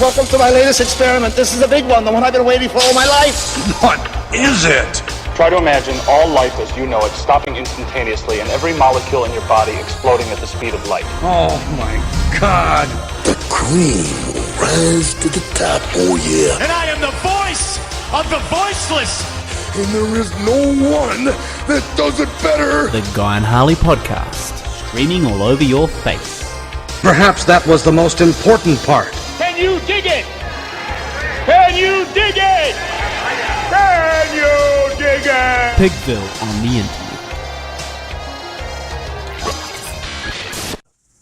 Welcome to my latest experiment. This is a big one, the one I've been waiting for all my life. What is it? Try to imagine all life as you know it stopping instantaneously and every molecule in your body exploding at the speed of light. Oh my God. The cream will rise to the top, oh yeah. And I am the voice of the voiceless. And there is no one that does it better. The Guy and Harley podcast, streaming all over your face. Perhaps that was the most important part. Can you dig it? Can you dig it? Can you dig it? Pigville on the internet.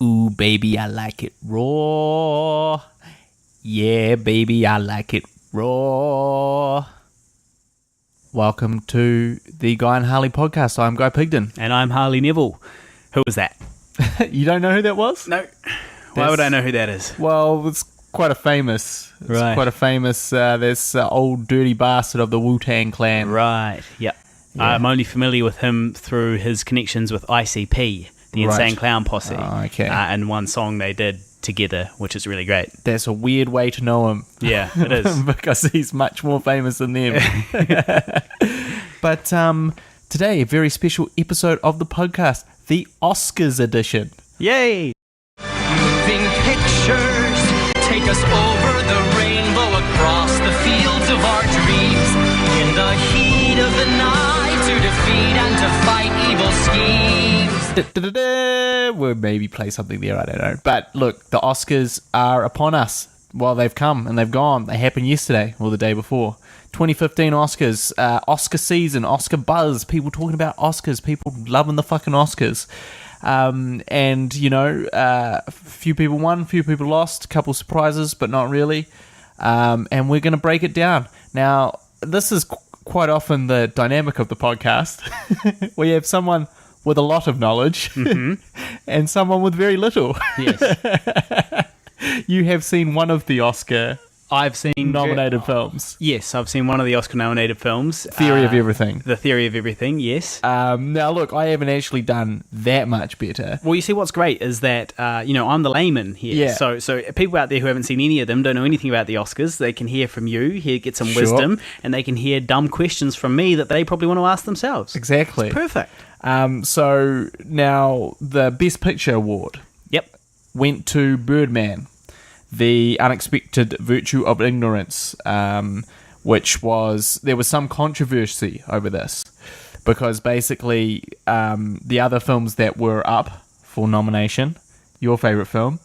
Ooh, baby, I like it raw. Yeah, baby, I like it raw. Welcome to the Guy and Harley podcast. I'm Guy Pigden. And I'm Harley Neville. Who was that? You don't know who that was? No. Why would I know who that is? Well, it's quite a famous. Right. Quite a famous. This old dirty bastard of the Wu-Tang Clan. Right. Yep. Yeah. I'm only familiar with him through his connections with ICP, the Right. Insane Clown Posse. Oh, okay. And one song they did together, which is really great. That's a weird way to know him. Yeah, it is. Because he's much more famous than them. But today, a very special episode of the podcast, the Oscars edition. Yay! Moving pictures take us over the rainbow, across the fields of our dreams, in the heat of the night, to defeat and to fight evil schemes. We'll maybe play something there, I don't know. But look, the Oscars are upon us. Well, they've come and they've gone. They happened yesterday or the day before. 2015 Oscars, Oscar season, Oscar buzz, people talking about Oscars, people loving the fucking Oscars. And, you know, a few people won, a few people lost, a couple surprises, but not really. And we're going to break it down. Now, this is quite often the dynamic of the podcast. We have someone with a lot of knowledge and someone with very little. Yes. You have seen one of the Oscar I've seen nominated films. Yes, I've seen one of the Oscar-nominated films. Theory of Everything. The Theory of Everything, yes. Now, look, I haven't actually done that much better. Well, you see, what's great is that, I'm the layman here. Yeah. So people out there who haven't seen any of them, don't know anything about the Oscars, they can hear from you, get some Sure. wisdom, and they can hear dumb questions from me that they probably want to ask themselves. Exactly. It's perfect. So, now, the Best Picture Award Yep. went to Birdman, The Unexpected Virtue of Ignorance, which was, there was some controversy over this, because basically the other films that were up for nomination, your favourite film,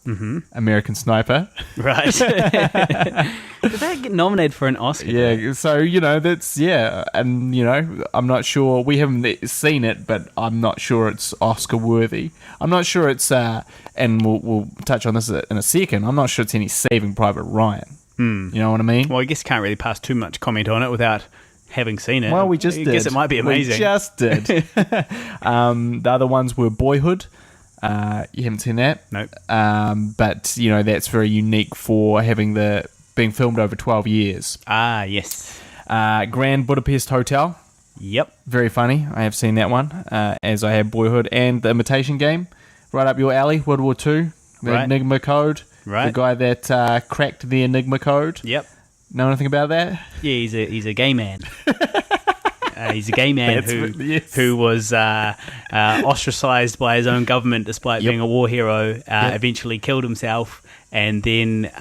American Sniper. Right. Did that get nominated for an Oscar? Yeah, so, you know, that's, yeah, and, you know, I'm not sure, we haven't seen it, but I'm not sure it's Oscar-worthy. I'm not sure it's, and we'll touch on this in a second, I'm not sure it's any Saving Private Ryan. You know what I mean? Well, I guess you can't really pass too much comment on it without having seen it. Well, we just did. I guess it might be amazing. We just did. The other ones were Boyhood. You haven't seen that? Nope. But, you know, that's very unique for being filmed over 12 years. Ah, yes. Grand Budapest Hotel. Yep. Very funny. I have seen that one, as I have Boyhood. And The Imitation Game, right up your alley, World War II. The Right. Enigma Code. Right. The guy that cracked the Enigma Code. Yep. Know anything about that? Yeah, he's a gay man. He's a gay man who was ostracized by his own government despite being a war hero, eventually killed himself, and then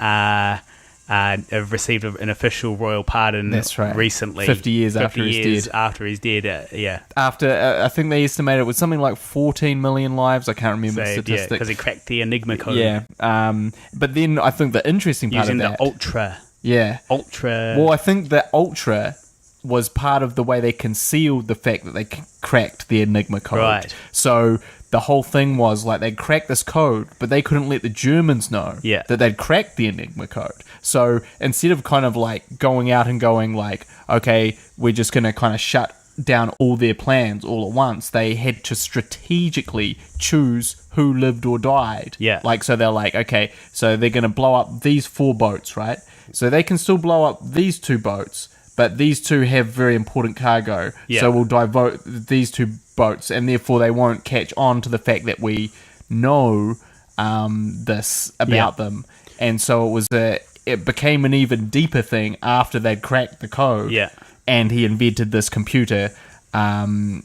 received an official royal pardon. That's right. Recently. 50 years after he's dead. After he's dead, yeah. After, I think they estimated it was something like 14 million lives. I can't remember the statistics. Yeah, because he cracked the Enigma code. Yeah. But then I think the interesting part using of that... the Ultra. Yeah. Ultra... Well, I think the Ultra was part of the way they concealed the fact that they cracked the Enigma code. Right. So the whole thing was like they'd cracked this code, but they couldn't let the Germans know that they'd cracked the Enigma code. So instead of kind of like going out and going like, okay, we're just going to kind of shut down all their plans all at once, they had to strategically choose who lived or died. Yeah. Like, so they're like, okay, so they're going to blow up these 4 boats, right? So they can still blow up these 2 boats, but these 2 have very important cargo. Yeah. So we'll divert these 2 boats, and therefore they won't catch on to the fact that we know this about them, and so it became an even deeper thing after they'd cracked the code. Yeah. And he invented this computer,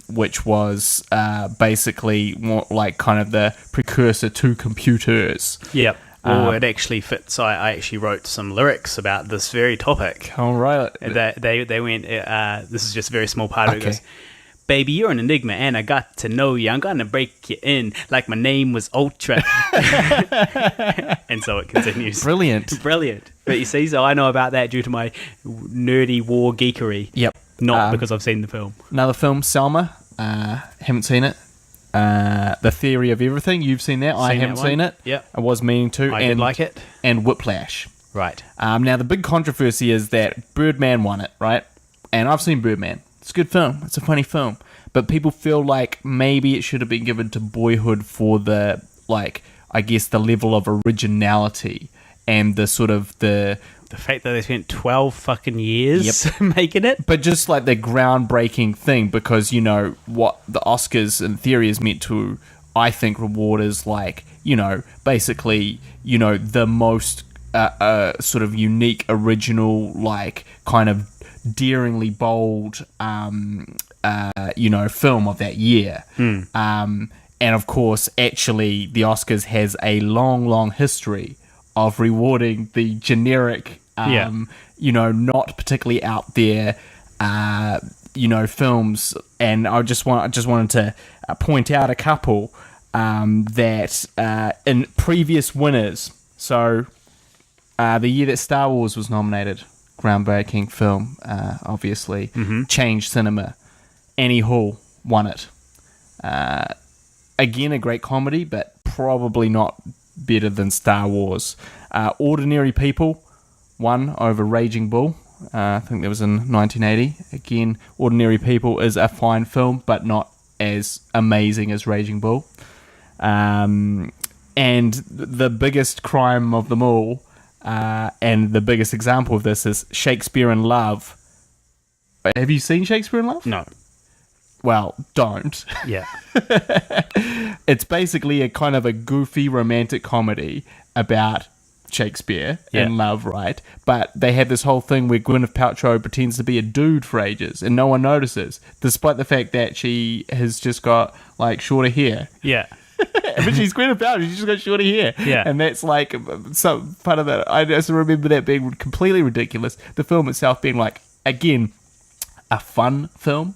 which was basically more like kind of the precursor to computers. Yep. Well, it actually fits. I actually wrote some lyrics about this very topic. All right. They went, this is just a very small part of it. It Okay. goes, baby, you're an enigma, and I got to know you. I'm going to break you in like my name was Ultra. And so it continues. Brilliant. Brilliant. But you see, so I know about that due to my nerdy war geekery. Yep. Not because I've seen the film. Another film, Selma. Haven't seen it. The Theory of Everything. You've seen that. I Seen haven't that one. seen it. Yep. I was meaning to. I did like it. And Whiplash. Right. Now, the big controversy is that Birdman won it, right? And I've seen Birdman. It's a good film. It's a funny film. But people feel like maybe it should have been given to Boyhood for the, like, I guess the level of originality and the sort of the fact that they spent 12 fucking years making it. But just like the groundbreaking thing, because, you know, what the Oscars in theory is meant to, I think, reward is like, you know, basically, you know, the most sort of unique, original, like, kind of daringly bold, you know, film of that year. And of course, actually, the Oscars has a long, long history of rewarding the generic, you know, not particularly out there, you know, films. And I just wanted to point out a couple that in previous winners. So the year that Star Wars was nominated, groundbreaking film, obviously, changed cinema. Annie Hall won it. Again, a great comedy, but probably not better than Star Wars. Ordinary People won over Raging Bull. I think that was in 1980. Again, Ordinary People is a fine film, but not as amazing as Raging Bull. And the biggest crime of them all, and the biggest example of this, is Shakespeare in Love. Have you seen Shakespeare in Love? No. Well, don't. Yeah. It's basically a kind of a goofy romantic comedy about Shakespeare in love, right? But they have this whole thing where Gwyneth Paltrow pretends to be a dude for ages and no one notices, despite the fact that she has just got, like, shorter hair. Yeah. But she's Gwyneth Paltrow, she's just got shorter hair. Yeah. And that's like some part of that. I just remember that being completely ridiculous. The film itself being, like, again, a fun film.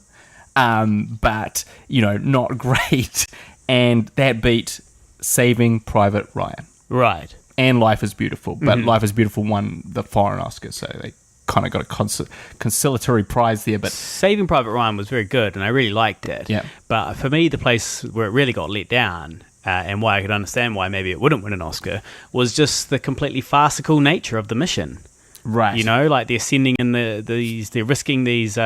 But, you know, not great. And that beat Saving Private Ryan. Right. And Life is Beautiful. But Life is Beautiful won the foreign Oscar, so they kind of got a conciliatory prize there. But Saving Private Ryan was very good, and I really liked it. Yeah. But for me, the place where it really got let down, and why I could understand why maybe it wouldn't win an Oscar, was just the completely farcical nature of the mission. Right. You know, like they're sending in they're risking these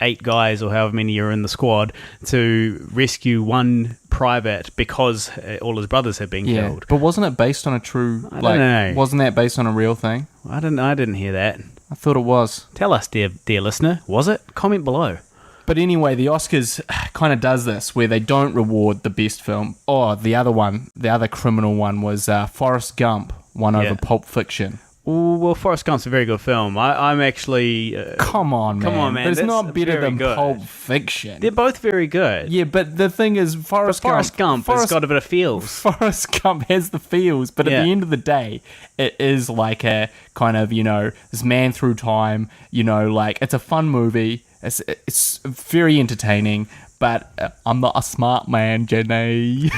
8 guys or however many are in the squad to rescue one private because all his brothers have been killed. But wasn't it based on a true? I don't know. Wasn't that based on a real thing? I didn't hear that. I thought it was. Tell us, dear listener, was it? Comment below. But anyway, the Oscars kind of does this where they don't reward the best film. Oh, the other criminal one was Forrest Gump won over Pulp Fiction. Ooh, well, Forrest Gump's a very good film. I'm actually... Come on, man. But it's not better than good. Pulp Fiction. They're both very good. Yeah, but the thing is, Forrest Gump has got a bit of feels. Forrest Gump has the feels, but at the end of the day, it is like a kind of, you know, this man through time, you know, like, it's a fun movie. It's very entertaining. But I'm not a smart man, Johhny.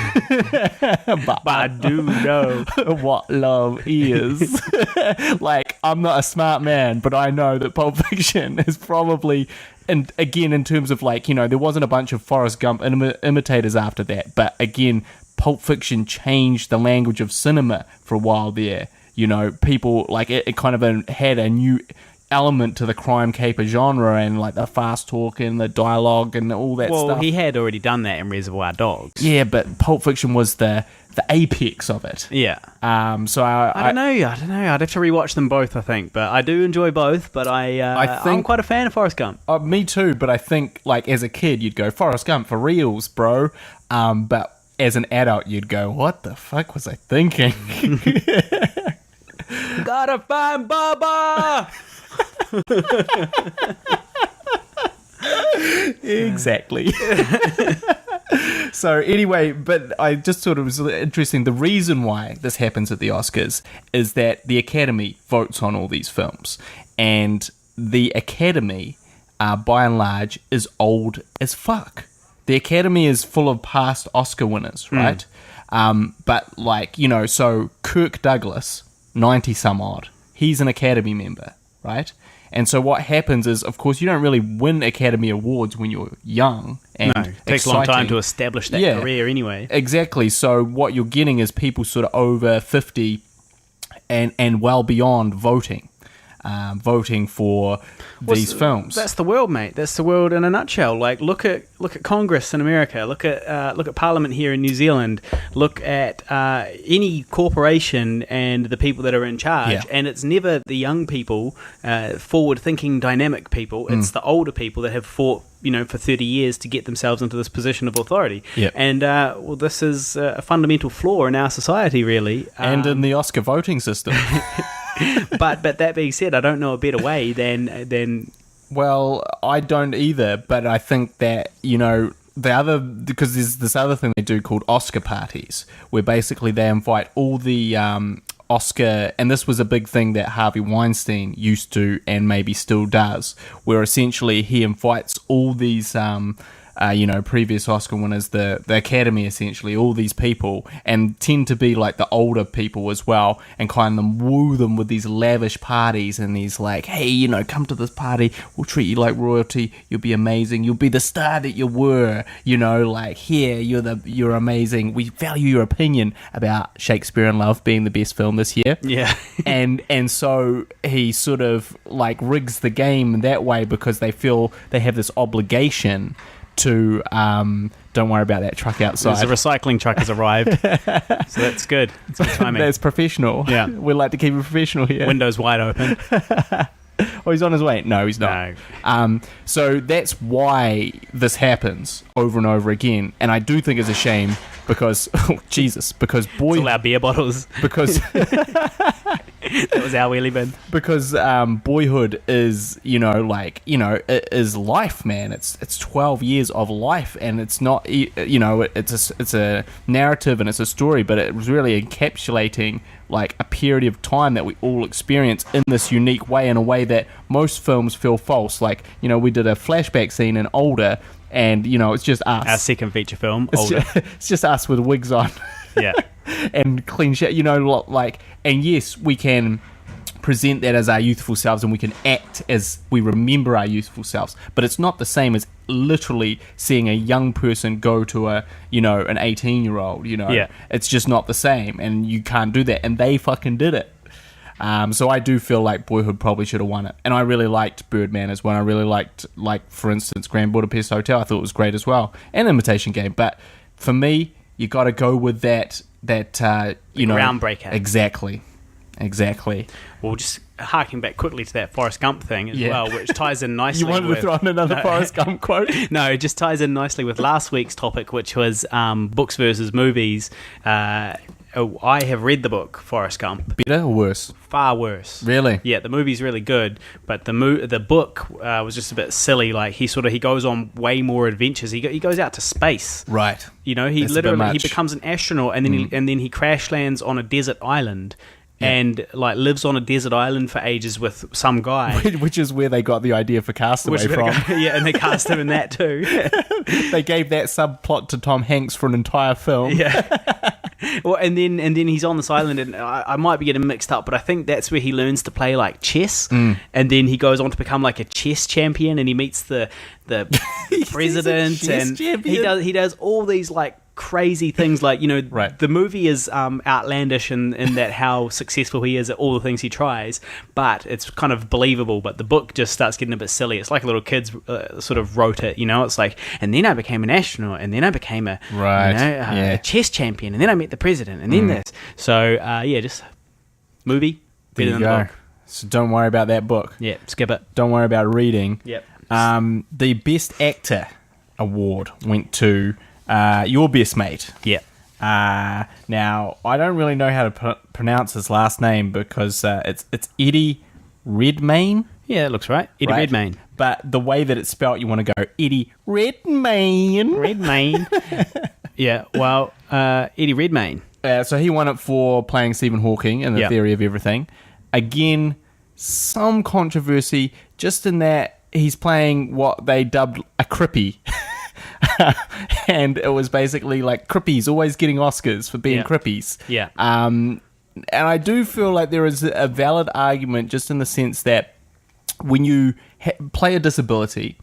but I do know what love is. Like, I'm not a smart man, but I know that Pulp Fiction is probably, and again, in terms of, like, you know, there wasn't a bunch of Forrest Gump imitators after that. But again, Pulp Fiction changed the language of cinema for a while there. You know, people, like, it kind of had a new element to the crime caper genre, and like the fast talk and the dialogue and all that stuff. Well, he had already done that in Reservoir Dogs. Yeah, but Pulp Fiction was the apex of it. Yeah. So I don't know. I'd have to rewatch them both, I think. But I do enjoy both. But I'm quite a fan of Forrest Gump. Me too. But I think, like, as a kid, you'd go Forrest Gump for reals, bro. But as an adult, you'd go, what the fuck was I thinking? Gotta find Bubba! Exactly. So anyway, but I just thought it was interesting. The reason why this happens at the Oscars is that the Academy votes on all these films. And the Academy, by and large, is old as fuck. The Academy is full of past Oscar winners, right? But like, you know, so Kirk Douglas, 90 some odd, he's an Academy member, right? And so what happens is, of course, you don't really win Academy Awards when you're young and No, it takes a long time to establish that career anyway. Exactly. So what you're getting is people sort of over 50 and well beyond voting for these films. That's the world, mate. That's the world in a nutshell. Like, look at Congress in America. Look at Parliament here in New Zealand. Look at any corporation and the people that are in charge. Yeah. And it's never the young people, forward-thinking, dynamic people. It's the older people that have fought, you know, for 30 years to get themselves into this position of authority. Yep. And well, this is a fundamental flaw in our society, really, and in the Oscar voting system. but that being said, I don't know a better way than Well, I don't either, but I think that, you know, because there's this other thing they do called Oscar parties, where basically they invite all the Oscar, and this was a big thing that Harvey Weinstein used to and maybe still does, where essentially he invites all these previous Oscar winners, the Academy, essentially, all these people, and tend to be like the older people as well, and kind of woo them with these lavish parties, and these like, hey, you know, come to this party, we'll treat you like royalty, you'll be amazing, you'll be the star that you were, you know, like, here, you're amazing, we value your opinion about Shakespeare in Love being the best film this year. Yeah. and so he sort of like rigs the game that way, because they feel they have this obligation to don't worry about that truck outside. There's a recycling truck has arrived, so that's good. It's good timing. That's professional. Yeah, we like to keep it professional here. Windows wide open. Oh, he's on his way. No, he's not. No. So that's why this happens over and over again, and I do think it's a shame because, because It's all our beer bottles. Because that was our wheelie bin. Because Boyhood is, it is life, man. It's 12 years of life, and it's not, it's a narrative and it's a story, but it was really encapsulating like a period of time that we all experience in this unique way, in a way that most films feel false. Like, we did a flashback scene in Older, and it's just us. Our second feature film, Older. It's just us with wigs on. Yeah. And clean shit, and yes, we can present that as our youthful selves, and we can act as we remember our youthful selves, but it's not the same as literally seeing a young person go to an 18-year-old, Yeah. It's just not the same, and you can't do that, and they fucking did it. So I do feel like Boyhood probably should have won it, and I really liked Birdman as well. I really liked, for instance, Grand Budapest Hotel. I thought it was great as well, and Imitation Game, but for me, you got to go with that groundbreaker. Exactly. Well, just harking back quickly to that Forrest Gump thing as well, which ties in nicely. You wanted to throw in another Forrest Gump quote? No, it just ties in nicely with last week's topic, which was books versus movies. I have read the book Forrest Gump. Better or worse? Far worse. Really? Yeah, the movie's really good, but the book was just a bit silly. Like he goes on way more adventures. He goes out to space. Right. He That's literally becomes an astronaut, and then he crash lands on a desert island. Yeah. And lives on a desert island for ages with some guy, which is where they got the idea for Castaway from. And they cast him in that too. They gave that subplot to Tom Hanks for an entire film. Yeah. Well, and then he's on this island, and I might be getting mixed up, but I think that's where he learns to play chess, and then he goes on to become a chess champion, and he meets the president, and champion. he does all these crazy things right. The movie is outlandish in that how successful he is at all the things he tries, but it's kind of believable. But the book just starts getting a bit silly. It's like little kids sort of wrote it, it's and then I became an astronaut, and then I became a chess champion, and then I met the president, and then this. So just movie better than the book. So don't worry about that book. Yeah, skip it. Don't worry about reading. Yep. The Best Actor award went to your best mate. Yeah. Now, I don't really know how to pronounce his last name because it's Eddie Redmayne. Yeah, that looks right. Eddie Redmayne. But the way that it's spelt, you want to go Eddie Redmayne. Redmayne. Yeah, well, Eddie Redmayne. So he won it for playing Stephen Hawking in The Theory of Everything. Again, some controversy just in that he's playing what they dubbed a crippy. And it was basically like crippies always getting Oscars for being crippies. Yeah. And I do feel like there is a valid argument just in the sense that when you play a disability,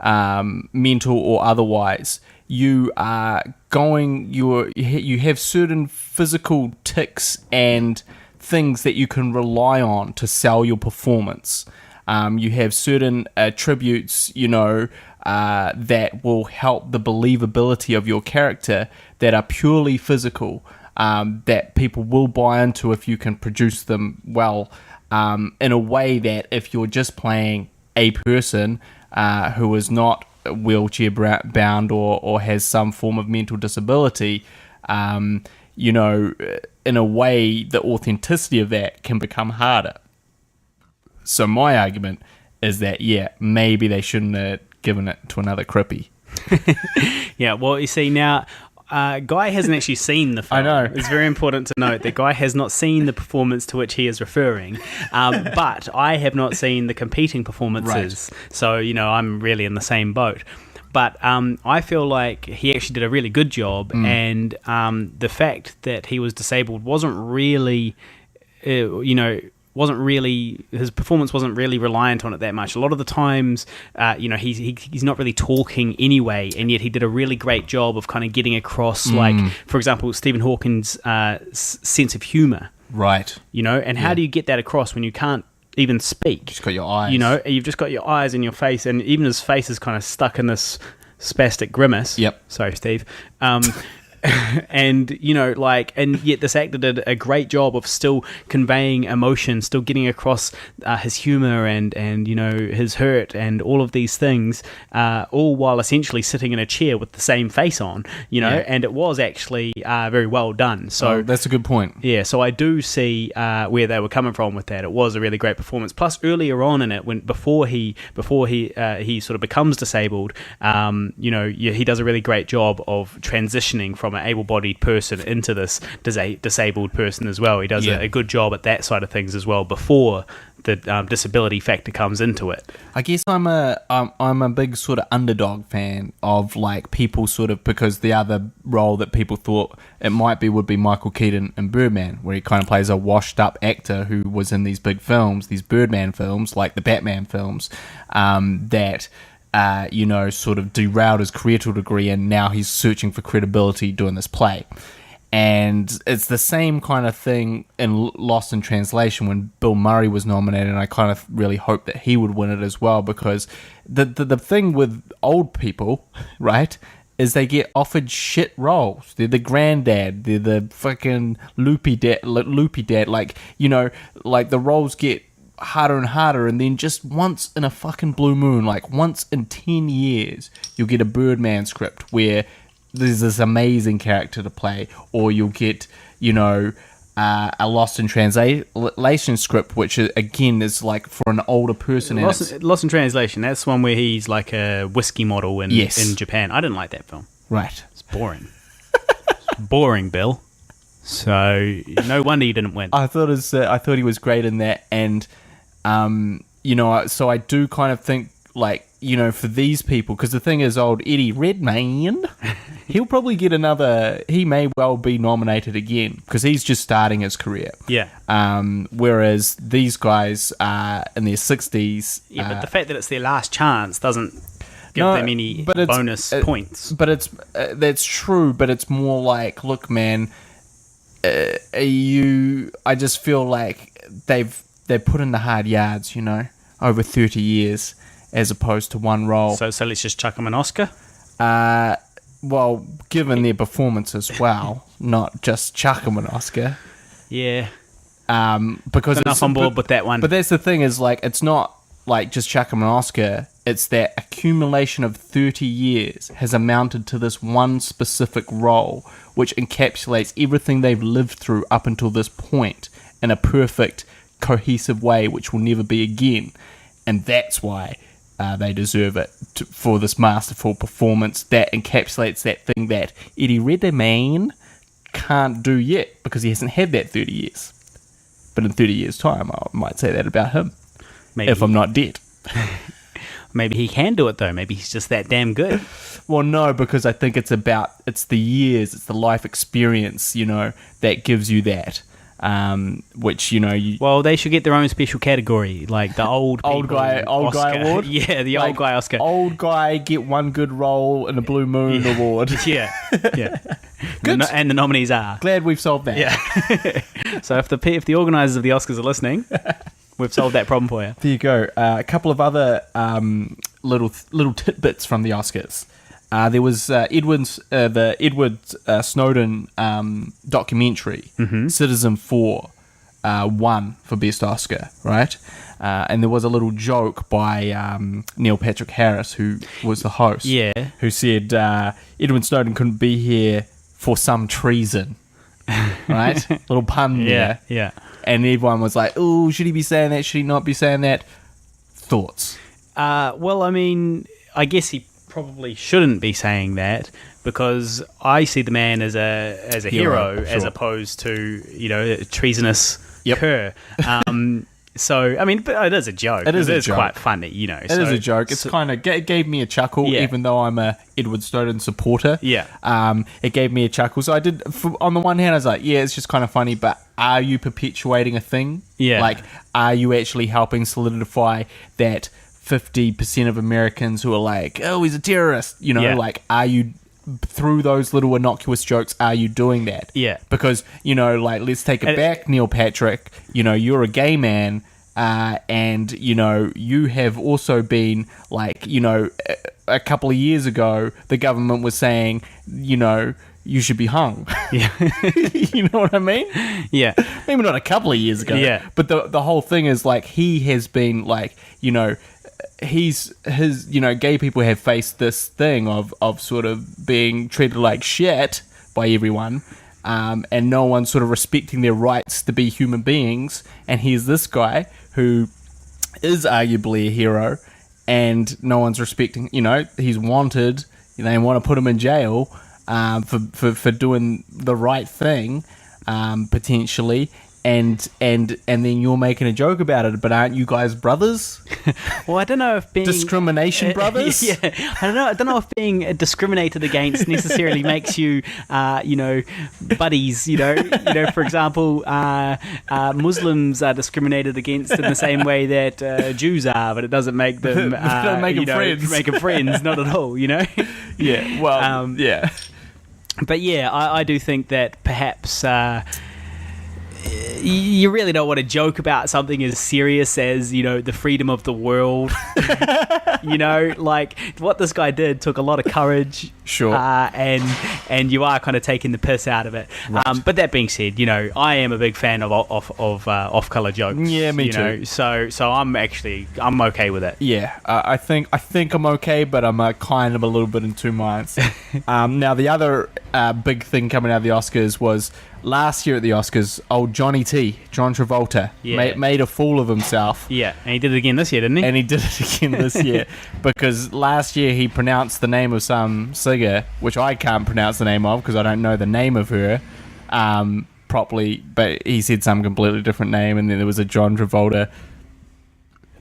mental or otherwise, you are you have certain physical tics and things that you can rely on to sell your performance. You have certain attributes, that will help the believability of your character that are purely physical, that people will buy into if you can produce them well, in a way that if you're just playing a person who is not wheelchair bound or has some form of mental disability, in a way the authenticity of that can become harder. So my argument is that, maybe they shouldn't have given it to another crippy. Yeah, well, you see, now, Guy hasn't actually seen the film. I know. It's very important to note that Guy has not seen the performance to which he is referring, but I have not seen the competing performances. Right. So, I'm really in the same boat. But I feel like he actually did a really good job, and the fact that he was disabled wasn't really, his performance wasn't really reliant on it that much. A lot of the times, he's not really talking anyway, and yet he did a really great job of kind of getting across, like, for example, Stephen Hawking's sense of humour. Right. And how do you get that across when you can't even speak? Just got your eyes. You've just got your eyes and your face, and even his face is kind of stuck in this spastic grimace. Yep. Sorry, Steve. And and yet this actor did a great job of still conveying emotion, still getting across his humor and his hurt and all of these things, all while essentially sitting in a chair with the same face on, and it was actually very well done. So that's a good point. Yeah, so I do see where they were coming from with that. It was a really great performance. Plus, earlier on in it, before he sort of becomes disabled, he does a really great job of transitioning from an able-bodied person into this disabled person as well. He does a good job at that side of things as well before the disability factor comes into it. I guess I'm a big sort of underdog fan of like people sort of, because the other role that people thought it might be would be Michael Keaton in Birdman, where he kind of plays a washed-up actor who was in these big films, these Birdman films, like the Batman films, that sort of derailed his career to a degree, and now he's searching for credibility doing this play. And it's the same kind of thing in Lost in Translation when Bill Murray was nominated, and I kind of really hoped that he would win it as well, because the thing with old people, right, is they get offered shit roles. They're the granddad, they're the fucking loopy dad, like, like the roles get harder and harder, and then just once in a fucking blue moon, like once in 10 years, you'll get a Birdman script where there's this amazing character to play, or you'll get, a Lost in Translation script, which again is like for an older person. Lost in Translation, that's one where he's like a whiskey model in Japan. I didn't like that film. Right. It's boring. It's boring, Bill. So no wonder you didn't win. I thought he was great in that, and so I do kind of think, like, for these people, because the thing is, old Eddie Redmayne, he'll probably get he may well be nominated again, because he's just starting his career. Yeah. Whereas these guys are in their 60s. Yeah, but the fact that it's their last chance doesn't give them any bonus points. But that's true, but it's more like, look, man, I just feel like they've put in the hard yards, over 30 years, as opposed to one role. So let's just chuck them an Oscar? Well, given their performance as well, not just chuck them an Oscar. Yeah. Because enough on board with that one. But that's the thing, is like, it's not like just chuck them an Oscar It's that accumulation of 30 years has amounted to this one specific role, which encapsulates everything they've lived through up until this point in a perfect, cohesive way, which will never be again. And that's why they deserve it for this masterful performance that encapsulates that thing that Eddie Redmayne can't do yet because he hasn't had that 30 years. But in 30 years' time, I might say that about him. Maybe. If I'm not dead. Maybe he can do it, though. Maybe he's just that damn good. Well, no, because I think it's the years, it's the life experience, that gives you that. Which, Well, they should get their own special category, like the old guy award. Yeah, the old guy Oscar. Old guy get one good role in a Blue Moon award. Yeah. Good. And the nominees are. Glad we've solved that. Yeah. So if the organisers of the Oscars are listening, we've solved that problem for you. There you go. A couple of other little tidbits from the Oscars. There was the Edward Snowden documentary, Citizen 4, won for Best Oscar, right? And there was a little joke by Neil Patrick Harris, who was the host, who said Edward Snowden couldn't be here for some treason, right? Little pun there. Yeah. And everyone was like, "Oh, should he be saying that? Should he not be saying that?" Thoughts? Well, I mean, I guess he probably shouldn't be saying that because I see the man as a hero sure. as opposed to a treasonous cur. So I mean, but it is a joke. It is quite funny, It is a joke. It's kind of gave me a chuckle, even though I'm a Edward Snowden supporter. Yeah. It gave me a chuckle. So I did. On the one hand, I was like, yeah, it's just kind of funny, but are you perpetuating a thing? Yeah. Like, are you actually helping solidify that 50% of Americans who are like, oh, he's a terrorist, like, are you, through those little innocuous jokes, are you doing that? Yeah. Because, like, let's take it back, Neil Patrick, you're a gay man, and, you have also been, like, a couple of years ago, the government was saying, you should be hung. Yeah. You know what I mean? Yeah. Maybe not a couple of years ago. Yeah. But the whole thing is, like, he has been, like, his gay people have faced this thing of sort of being treated like shit by everyone, and no one's sort of respecting their rights to be human beings. And here's this guy who is arguably a hero, and no one's respecting. He's wanted. They want to put him in jail for doing the right thing, potentially. And then you're making a joke about it, but aren't you guys brothers? Well, I don't know if being discrimination brothers. Yeah, I don't know if being discriminated against necessarily makes you, buddies. For example, Muslims are discriminated against in the same way that Jews are, but it doesn't make them don't make them friends. Make them friends, not at all. Yeah. Well. Yeah. But yeah, I do think that perhaps. You really don't want to joke about something as serious as, the freedom of the world. Like what this guy did took a lot of courage. Sure. And you are kind of taking the piss out of it. Right. But that being said, I am a big fan of off-color jokes. Yeah, me too. So I'm okay with it. Yeah, I think I'm okay, but I'm kind of a little bit in two minds. Now the other big thing coming out of the Oscars was last year at the Oscars, old Johhny T, John Travolta, made a fool of himself. Yeah, and he did it again this year, didn't he? And he did it again this year because last year he pronounced the name of some singer, which I can't pronounce the name of because I don't know the name of her properly, but he said some completely different name, and then there was a John Travolta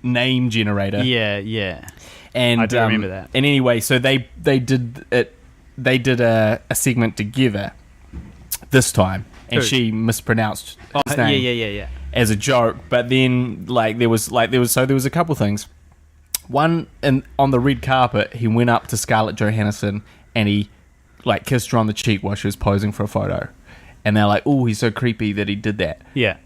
name generator. Yeah. And I do remember that. And anyway, so they did it. They did a segment together this time, and she mispronounced his name. Yeah. As a joke, but then there was a couple things. One, on the red carpet, he went up to Scarlett Johansson and he kissed her on the cheek while she was posing for a photo, and they're like, "Oh, he's so creepy that he did that." Yeah.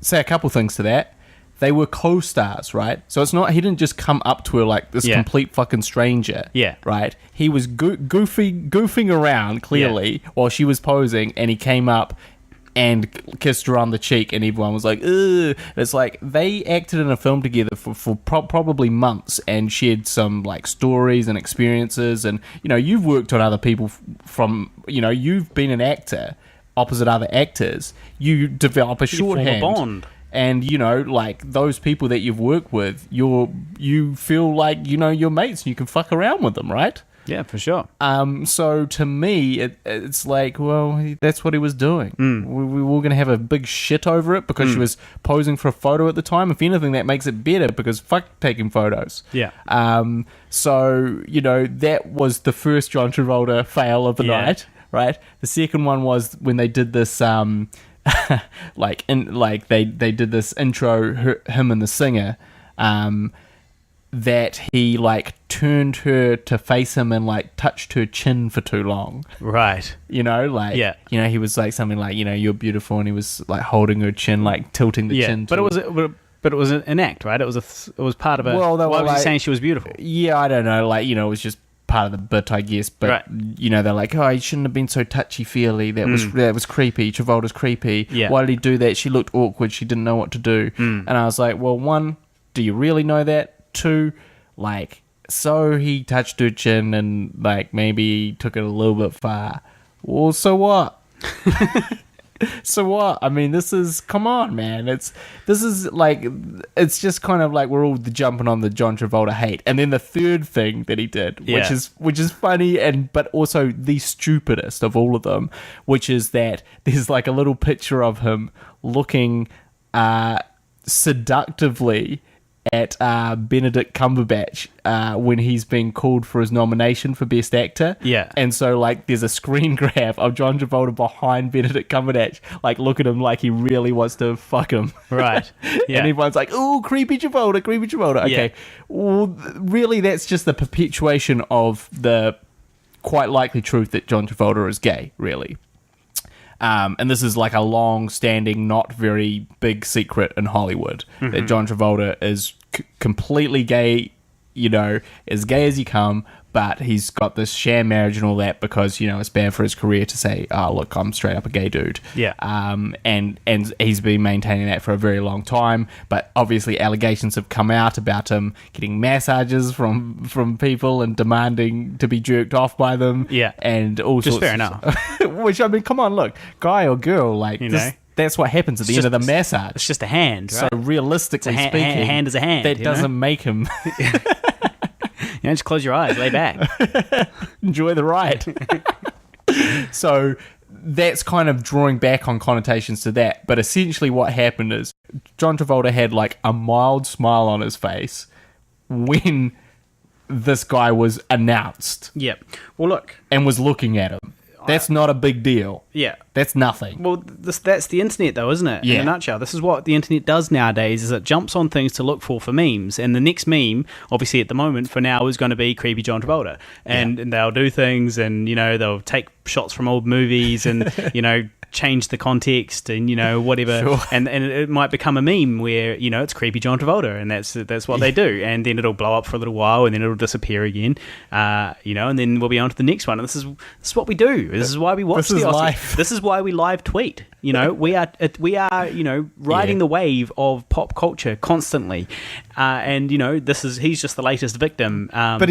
Say a couple things to that. They were co-stars, right? So it's not, he didn't just come up to her like this complete fucking stranger. Yeah. Right? He was goofing around, clearly, while she was posing, and he came up and kissed her on the cheek, and everyone was like, ugh. It's like they acted in a film together for probably months and shared some like stories and experiences. And you've worked on other people from you've been an actor opposite other actors. You develop a shorthand bond. And like those people that you've worked with, you feel like your mates and you can fuck around with them, right? Yeah, for sure. So to me, it's like, well, that's what he was doing. We were going to have a big shit over it because she was posing for a photo at the time. If anything, that makes it better because fuck taking photos. Yeah. So that was the first John Travolta fail of the night, right? The second one was when they did this. They did this intro, him and the singer. That he like turned her to face him and like touched her chin for too long. Right. He was like something like, you're beautiful, and he was like holding her chin, like tilting the chin. But it was an act, right? It was part of it. Well, why was he saying she was beautiful? Yeah, I don't know. Like, it was just part of the bit, I guess. But right. They're like, oh, he shouldn't have been so touchy feely. That was creepy. Travolta's creepy. Yeah. Why did he do that? She looked awkward. She didn't know what to do. And I was like, well, one, do you really know that? Two, like, so he touched her chin and like maybe took it a little bit far. Well, so what? So what? I mean, come on, man. It's just kind of like we're all jumping on the John Travolta hate. And then the third thing that he did, which is funny but also the stupidest of all of them, which is that there's like a little picture of him looking seductively at Benedict Cumberbatch when he's being called for his nomination for Best Actor. Yeah. And so, like, there's a screen grab of John Travolta behind Benedict Cumberbatch, like, look at him like he really wants to fuck him. Right. Yeah. And everyone's like, ooh, creepy Travolta, creepy Travolta. Okay. Yeah. Well, really, that's just the perpetuation of the quite likely truth that John Travolta is gay, really. And this is like a long-standing, not very big secret in Hollywood that John Travolta is completely gay, as gay as you come, but he's got this sham marriage and all that because, it's bad for his career to say, oh, look, I'm straight up a gay dude. Yeah. And he's been maintaining that for a very long time, but obviously allegations have come out about him getting massages from people and demanding to be jerked off by them. Yeah. And all just sorts fair enough. Which, I mean, come on, look, guy or girl, like, that's what happens at the end of the massage. It's just a hand, right? So realistically speaking, a hand is a hand. That doesn't make him... Just close your eyes, lay back. Enjoy the ride. So that's kind of drawing back on connotations to that. But essentially what happened is John Travolta had like a mild smile on his face when this guy was announced. Yep. Well, look. And was looking at him. That's not a big deal. Yeah. That's nothing. Well, that's the internet, though, isn't it? Yeah. In a nutshell. This is what the internet does nowadays, is it jumps on things to look for memes. And the next meme, obviously at the moment, for now, is going to be creepy John Travolta. And they'll do things and, they'll take shots from old movies and, change the context and whatever. Sure. And it might become a meme where it's creepy John Travolta, and that's what they do. And then it'll blow up for a little while and then it'll disappear again. And then we'll be on to the next one. And this is what we do. This is why we watch the Oscars. Life. This is why we live tweet. We are riding the wave of pop culture constantly. And he's just the latest victim. But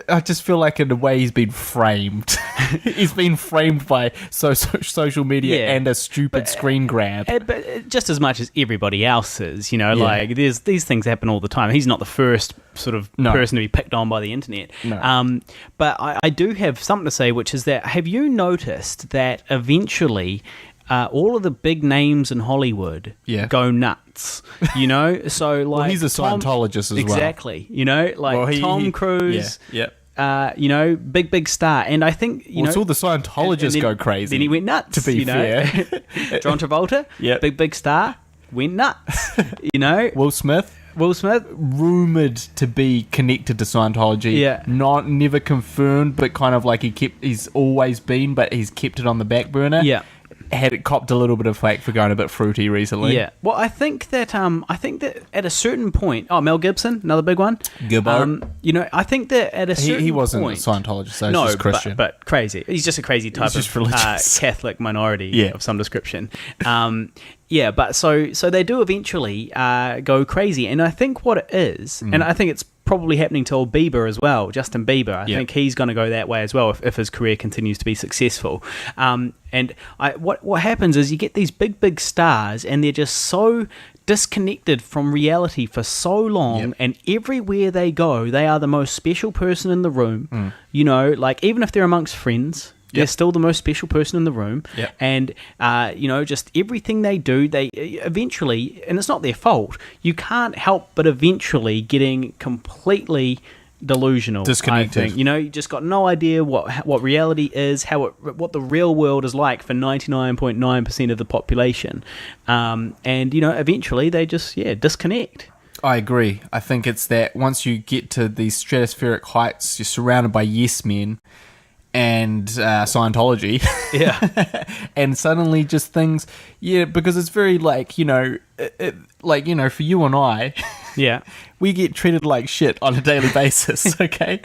I just feel like in a way he's been framed. He's been framed by social media and a stupid screen grab. But just as much as everybody else is, like these things happen all the time. He's not the first sort of person to be picked on by the internet. No. But I do have something to say, which is that, have you noticed that eventually all of the big names in Hollywood go nuts? So like, well, he's a Scientologist as well. Exactly. Tom Cruise. Yeah. Big star, and I think it's all the Scientologists go crazy. Then he went nuts. To be fair, John Travolta, big star, went nuts. Will Smith, rumored to be connected to Scientology. Yeah, never confirmed, but kind of like he's always been, but he's kept it on the back burner. Yeah. had it copped a little bit of flack for going a bit fruity recently. Yeah. Well, I think that at a certain point, Mel Gibson, another big one. Gibbo. I think that at a certain point, he wasn't a Scientologist, so he's just Christian. But crazy. He's just a crazy type of Catholic minority of some description. Yeah, but so they do eventually go crazy, and I think what it is, and I think it's probably happening to old Bieber as well, Justin Bieber. I think he's going to go that way as well if his career continues to be successful. And what happens is you get these big stars, and they're just so disconnected from reality for so long, and everywhere they go, they are the most special person in the room. Like even if they're amongst friends, they're still the most special person in the room. And, just everything they do, they eventually, and it's not their fault, you can't help but eventually getting completely delusional. Disconnected. I think. You just got no idea what reality is, what the real world is like for 99.9% of the population. And, eventually they just, disconnect. I agree. I think it's that once you get to these stratospheric heights, you're surrounded by yes men and Scientology. And suddenly just things, because it's very for you and I, we get treated like shit on a daily basis, okay?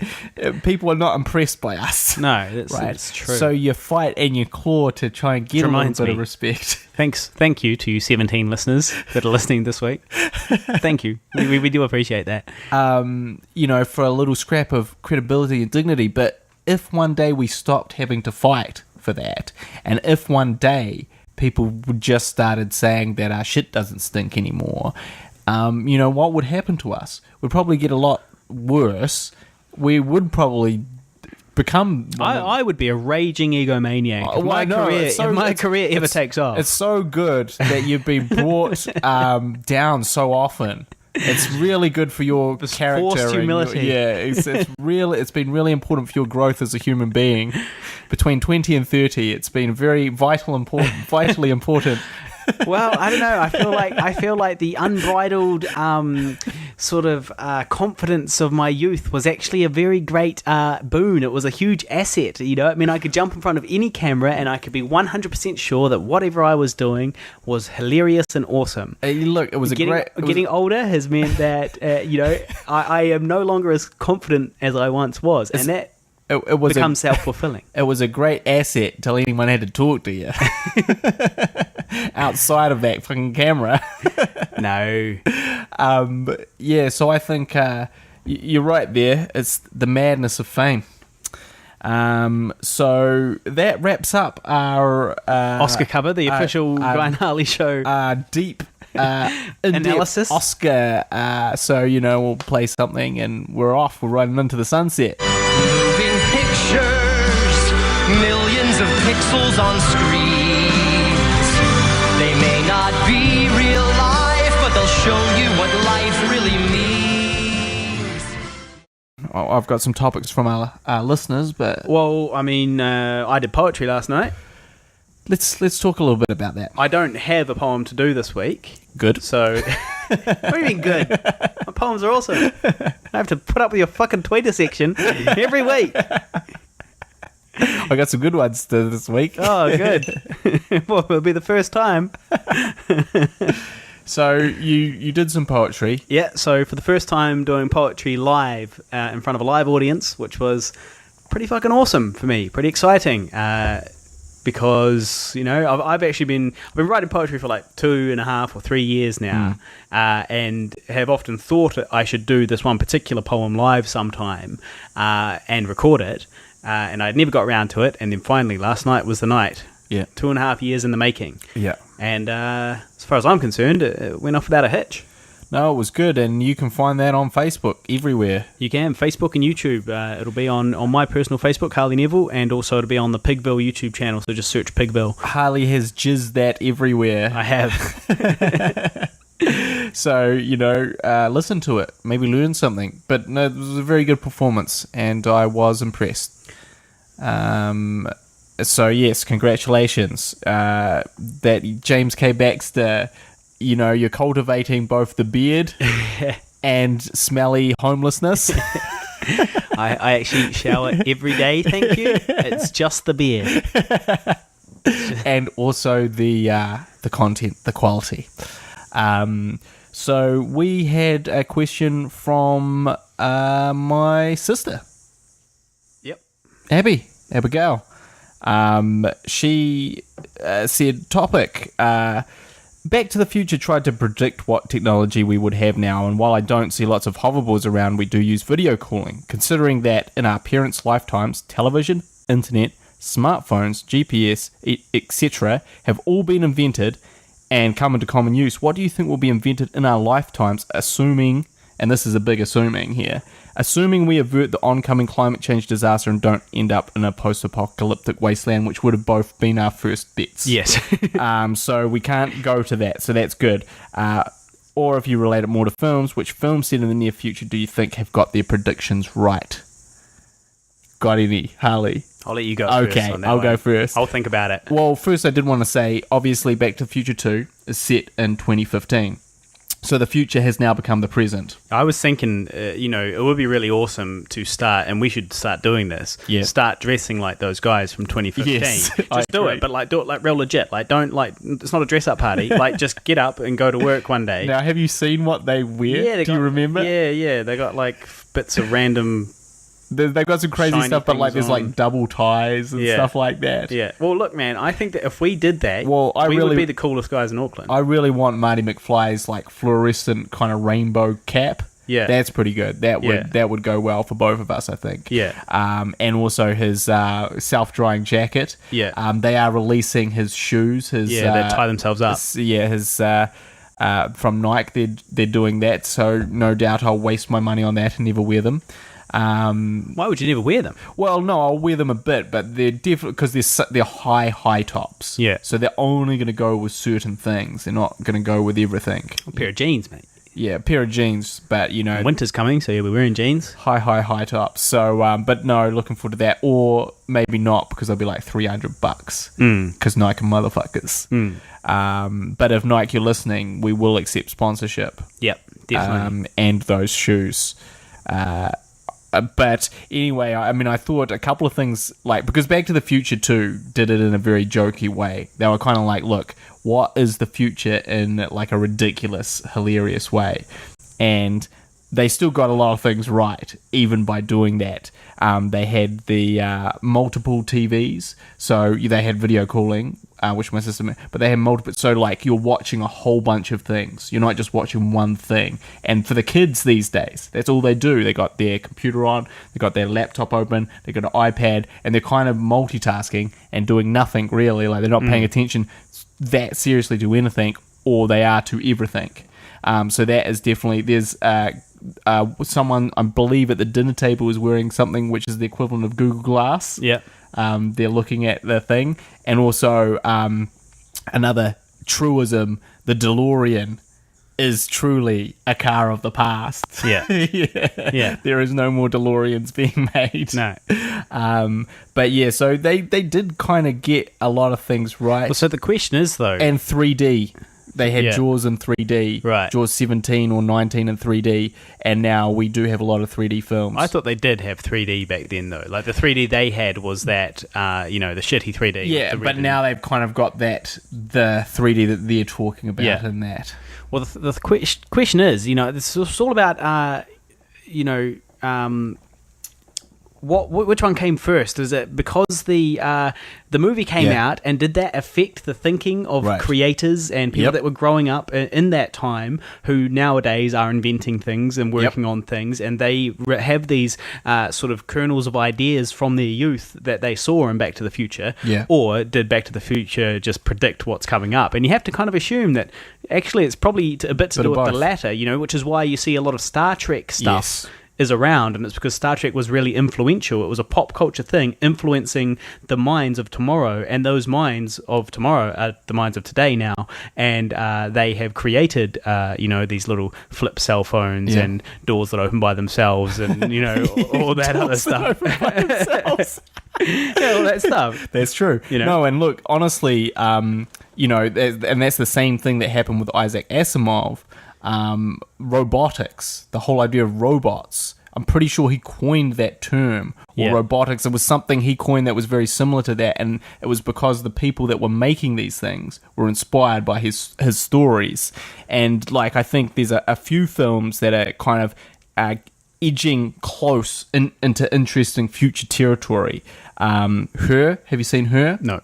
People are not impressed by us. No, that's true. So you fight and you claw to try and get a little bit of respect. Thank you to you 17 listeners that are listening this week. Thank you. We do appreciate that. For a little scrap of credibility and dignity, but if one day we stopped having to fight for that, and if one day people just started saying that our shit doesn't stink anymore, what would happen to us? We'd probably get a lot worse. We would probably become... I would be a raging egomaniac if my career ever takes off. It's so good that you've been brought down so often. It's really good for your character. Forced humility. It's been really important for your growth as a human being. Between 20 and 30, it's been very vitally important. Well, I don't know. I feel like the unbridled confidence of my youth was actually a very great boon. It was a huge asset. I could jump in front of any camera and I could be 100% sure that whatever I was doing was hilarious and awesome. Look, it was getting older has meant that I am no longer as confident as I once was, and that. It was becomes self-fulfilling. It was a great asset till anyone had to talk to you outside of that fucking camera. No. So I think you're right there. It's the madness of fame. So that wraps up our Oscar cover, the official Guy and Harley show. Deep analysis. Oscar. We'll play something and we're off. We're running into the sunset. Moving pictures, millions of pixels on screens. They may not be real life, but they'll show you what life really means. I've got some topics from our listeners, but... Well, I did poetry last night. Let's talk a little bit about that. I don't have a poem to do this week. Good. So... What do you mean good? My poems are awesome. I have to put up with your fucking Twitter section every week. I got some good ones this week. Oh, good. Well, it'll be the first time. So you did some poetry. Yeah, so for the first time doing poetry live in front of a live audience, which was pretty fucking awesome for me. Pretty exciting. Because I've been writing poetry for like 2.5 or 3 years now, and have often thought I should do this one particular poem live sometime and record it, and I'd never got around to it, and then finally last night was the night. 2.5 years in the making. And as far as I'm concerned, it went off without a hitch. No, it was good, and you can find that on Facebook everywhere. You can, Facebook and YouTube. It'll be on my personal Facebook, Harley Neville, and also it'll be on the Pigville YouTube channel, so just search Pigville. Harley has jizzed that everywhere. I have. So, listen to it. Maybe learn something. But no, it was a very good performance, and I was impressed. So, yes, congratulations. That James K. Baxter... you're cultivating both the beard and smelly homelessness. I actually shower every day, thank you. It's just the beard. and also the content, the quality. So we had a question from my sister. Yep. Abigail. She said, topic, Back to the Future tried to predict what technology we would have now, and while I don't see lots of hoverboards around, we do use video calling. Considering that in our parents' lifetimes, television, internet, smartphones, GPS, etc. have all been invented and come into common use, what do you think will be invented in our lifetimes, assuming, and this is a big assuming here, assuming we avert the oncoming climate change disaster and don't end up in a post-apocalyptic wasteland, which would have both been our first bets. Yes. So we can't go to that, so that's good. Or if you relate it more to films, which films set in the near future do you think have got their predictions right? Got any, Harley? I'll let you go first. Okay, on that I'll one. go first. I'll think about it. Well, first I did want to say, obviously Back to the Future 2 is set in 2015. So the future has now become the present. I was thinking, it would be really awesome to start, and we should start doing this. Yeah. Start dressing like those guys from 2015. Yes, Just do it, but do it like real legit. Like, don't it's not a dress up party. Like, just get up and go to work one day. Now, have you seen what they wear? Yeah, do you remember? Yeah. They got like bits of random. They've got some crazy shiny stuff, but like things there's on. like double ties and stuff like that. Yeah. Well, look, man, I think that if we did that, we would be the coolest guys in Auckland. I really want Marty McFly's like fluorescent kind of rainbow cap. Yeah. That's pretty good. That would go well for both of us, I think. Yeah. And also his self-drying jacket. Yeah. They are releasing his shoes. They tie themselves up. His from Nike, they're doing that. So no doubt I'll waste my money on that and never wear them. Why would you never wear them? Well, no, I'll wear them a bit, but they're definitely because they're high tops. Yeah. So they're only going to go with certain things. They're not going to go with everything. A pair of jeans, mate. Yeah, a pair of jeans, but winter's coming, so you'll be wearing jeans. High tops. So, but no, looking forward to that, or maybe not because they'll be like $300 because Nike motherfuckers. But if Nike, you're listening, we will accept sponsorship. Yep, definitely. And those shoes. But anyway, I thought a couple of things, like, because Back to the Future 2 did it in a very jokey way. They were kind of like, look, what is the future in like a ridiculous, hilarious way? And they still got a lot of things right, even by doing that. They had the multiple TVs, so they had video calling, which my sister, but they had multiple, so like you're watching a whole bunch of things. You're not just watching one thing. And for the kids these days, that's all they do. They got their computer on, they got their laptop open, they got an iPad, and they're kind of multitasking and doing nothing really. Like they're not paying attention that seriously to anything, or they are to everything. So that is definitely, there's someone, I believe, at the dinner table is wearing something which is the equivalent of Google Glass. Yeah. They're looking at the thing. And also another truism, the DeLorean is truly a car of the past. Yeah. Yeah. There is no more DeLoreans being made. No. But yeah, so they did kind of get a lot of things right. Well, so the question is, though... And 3D. They had Jaws in 3D, right. Jaws 17 or 19 in 3D, and now we do have a lot of 3D films. I thought they did have 3D back then, though. Like, the 3D they had was that, the shitty 3D. Yeah, but now they've kind of got the 3D that they're talking about in that. Well, the question is, it's all about, which one came first? Is it because the movie came out, and did that affect the thinking of creators and people that were growing up in that time, who nowadays are inventing things and working on things, and they have these sort of kernels of ideas from their youth that they saw in Back to the Future? Or did Back to the Future just predict what's coming up? And you have to kind of assume that actually it's probably a bit to do with the latter, which is why you see a lot of Star Trek stuff is around, and it's because Star Trek was really influential. It was a pop culture thing influencing the minds of tomorrow, and those minds of tomorrow are the minds of today now, and they have created these little flip cell phones and doors that open by themselves, and all that other stuff. All that stuff. That's true. No, and look, honestly, and that's the same thing that happened with Isaac Asimov. Robotics, the whole idea of robots I'm pretty sure he coined that term, or robotics. It was something he coined that was very similar to that, and it was because the people that were making these things were inspired by his stories. And like, I think there's a few films that are kind of edging close into interesting future territory. Her, have you seen Her? No.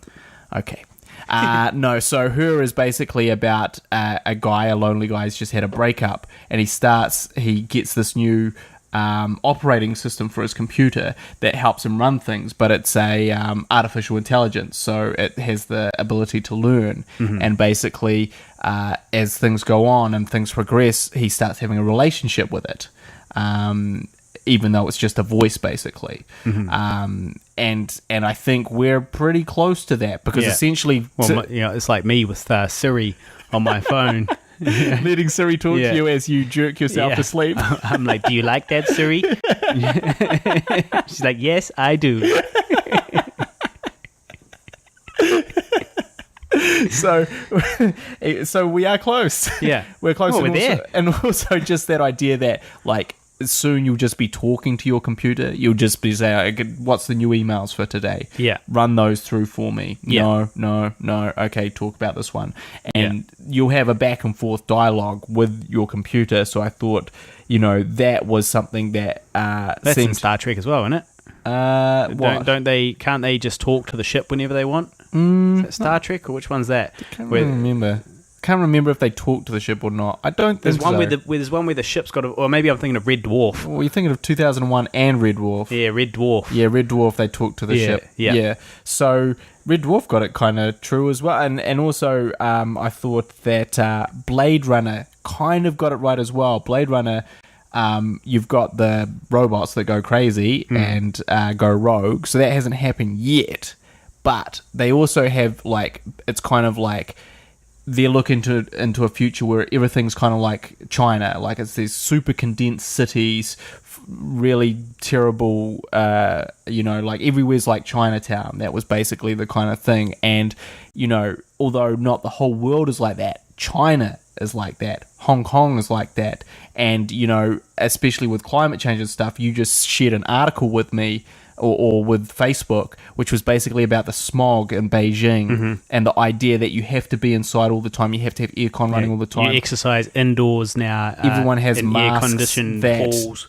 Okay. No, so Her is basically about a lonely guy who's just had a breakup, and he gets this new operating system for his computer that helps him run things, but it's a artificial intelligence, so it has the ability to learn. And basically, as things go on and things progress, he starts having a relationship with it. Even though it's just a voice, basically. And I think we're pretty close to that, because essentially... Well, it's like me with Siri on my phone. Letting Siri talk to you as you jerk yourself to sleep. I'm like, do you like that, Siri? She's like, yes, I do. So we are close. Yeah. We're close. Well, and we're also, there. and also just that idea that, like, soon you'll just be talking to your computer. You'll just be saying, what's the new emails for today? Yeah. Run those through for me. Yeah. No. Okay, talk about this one. And you'll have a back and forth dialogue with your computer. So I thought, that was something that That's in Star Trek as well, isn't it? What? Can't they just talk to the ship whenever they want? Is that Star Trek, or which one's that? Can't remember if they talk to the ship or not. I don't think There's one so. there's one where the ship's got or maybe I'm thinking of Red Dwarf. Well, you're thinking of 2001 and Red Dwarf. Yeah, Red Dwarf. Yeah, Red Dwarf, they talk to the ship. Yeah. So Red Dwarf got it kind of true as well. And also, I thought that Blade Runner kind of got it right as well. Blade Runner, you've got the robots that go crazy and go rogue. So that hasn't happened yet. But they also have, like, it's kind of like... they're looking into a future where everything's kind of like China, like it's these super condensed cities, really terrible, like everywhere's like Chinatown. That was basically the kind of thing. And, although not the whole world is like that, China is like that, Hong Kong is like that. And, especially with climate change and stuff, you just shared an article with me or with Facebook, which was basically about the smog in Beijing and the idea that you have to be inside all the time. You have to have aircon running all the time. You exercise indoors now. Everyone has masks air-conditioned that halls.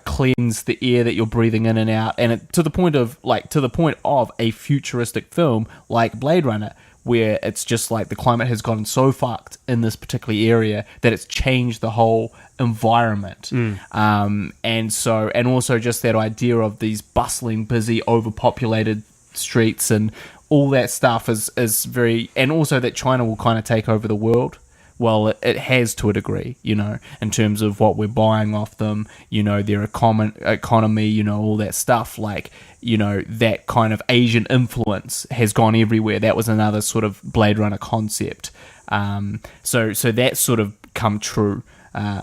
Cleanse the air that you're breathing in and out, and to the point of a futuristic film like Blade Runner, where it's just like the climate has gotten so fucked in this particular area that it's changed the whole environment. And also just that idea of these bustling, busy, overpopulated streets and all that stuff is very... And also that China will kind of take over the world. Well, it has to a degree, in terms of what we're buying off them, their economy, all that stuff. Like, that kind of Asian influence has gone everywhere. That was another sort of Blade Runner concept. So that's sort of come true.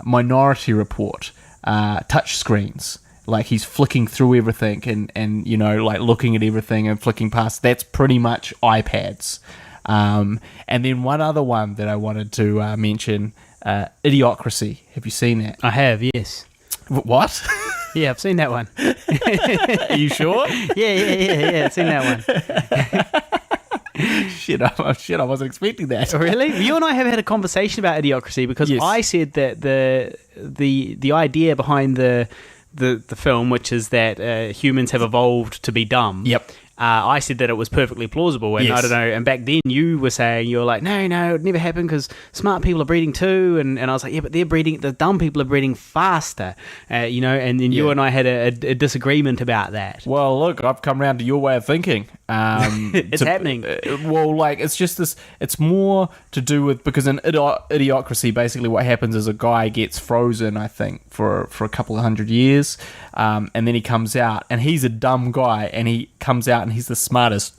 Minority Report, touch screens. Like, he's flicking through everything and like looking at everything and flicking past. That's pretty much iPads. And then one other one that I wanted to mention, Idiocracy. Have you seen that? I have, yes. What? Yeah, I've seen that one. Are you sure? Yeah, I've seen that one. Shit, I wasn't expecting that. Really? You and I have had a conversation about Idiocracy because I said that the idea behind the film, which is that humans have evolved to be dumb. Yep. I said that it was perfectly plausible, and I don't know. And back then, you were saying you were like, no, it never happened because smart people are breeding too. And I was like, yeah, but the dumb people are breeding faster, And then you and I had a disagreement about that. Well, look, I've come around to your way of thinking. It's happening. It's just this. It's more to do with because in Idiocracy, basically what happens is a guy gets frozen, I think, for a couple of 100 years, and then he comes out, and he's a dumb guy, and he comes out, and he's the smartest.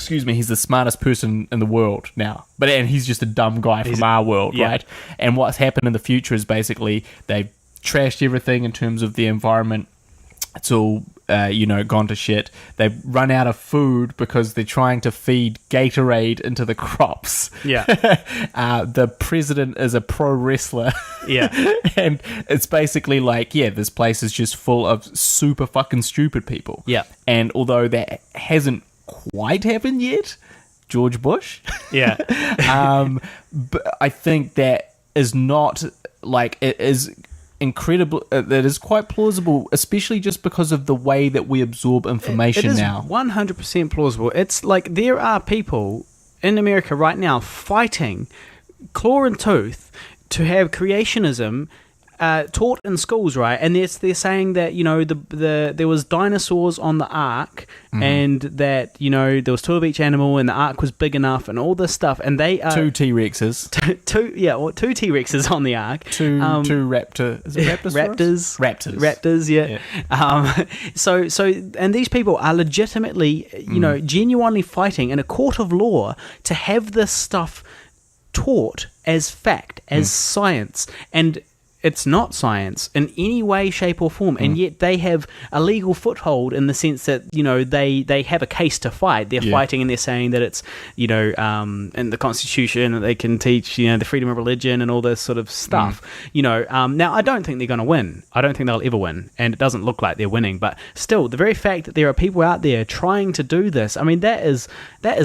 He's the smartest person in the world now, and he's just a dumb guy from our world, right? And what's happened in the future is basically they've trashed everything in terms of the environment. It's all, gone to shit. They've run out of food because they're trying to feed Gatorade into the crops. Yeah. The president is a pro wrestler. Yeah. And it's basically like, this place is just full of super fucking stupid people. Yeah. And although that hasn't quite happened yet, George Bush. Yeah. But I think that is not, like, it is incredible. That is quite plausible, especially just because of the way that we absorb information now. It is 100% plausible. It's like there are people in America right now fighting claw and tooth to have creationism taught in schools, right? And they're saying that, there was dinosaurs on the ark, and that, there was 2 of each animal, and the ark was big enough, and all this stuff. And they are 2 T-Rexes. 2 T-Rexes on the ark. Two raptor. Is it raptors? Raptors, yeah. So and these people are legitimately, genuinely fighting in a court of law to have this stuff taught as fact, as science, and it's not science in any way, shape, or form, and yet they have a legal foothold in the sense that they have a case to fight. They're fighting, and they're saying that it's in the Constitution that they can teach the freedom of religion and all this sort of stuff. Now I don't think they're going to win. I don't think they'll ever win, and it doesn't look like they're winning. But still, the very fact that there are people out there trying to do this, I mean, that is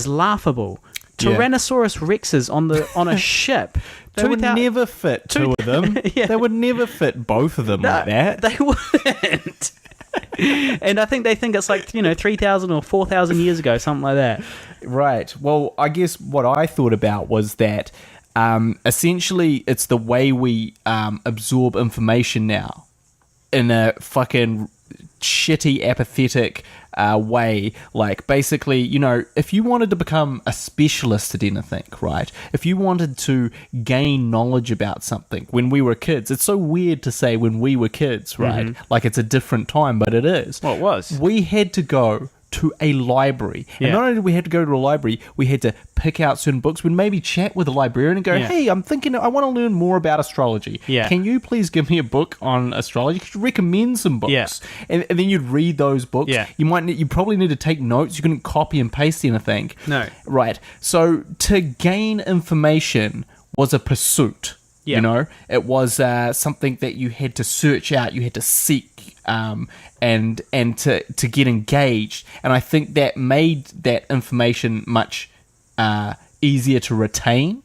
laughable. Tyrannosaurus Rexes on a ship. They would never fit 2 of them. They would never fit both of them like that. They wouldn't. And I think they think it's like 3,000 or 4,000 years ago, something like that. Right. Well, I guess what I thought about was that essentially it's the way we absorb information now in a fucking shitty, apathetic way. Like, basically, if you wanted to become a specialist at anything, right? If you wanted to gain knowledge about something when we were kids, it's so weird to say when we were kids, right? Like, it's a different time, but it is. Well, it was. We had to go to a library. And not only did we have to go to a library, we had to pick out certain books. We'd maybe chat with a librarian and go, hey, I'm thinking I want to learn more about astrology. Can you please give me a book on astrology? Could you recommend some books? And then you'd read those books. You probably need to take notes. You couldn't copy and paste anything. No. Right. So to gain information was a pursuit. It was something that you had to search out, you had to seek, and to get engaged. And I think that made that information much easier to retain.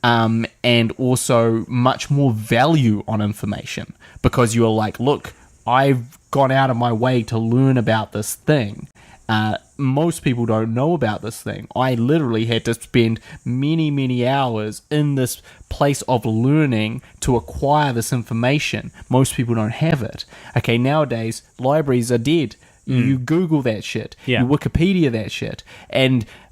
And also much more value on information, because you were like, look, I've gone out of my way to learn about this thing. Most people don't know about this thing. I literally had to spend many, many hours in this place of learning to acquire this information. Most people don't have it. Okay, nowadays, libraries are dead. You Google that shit. You Wikipedia that shit.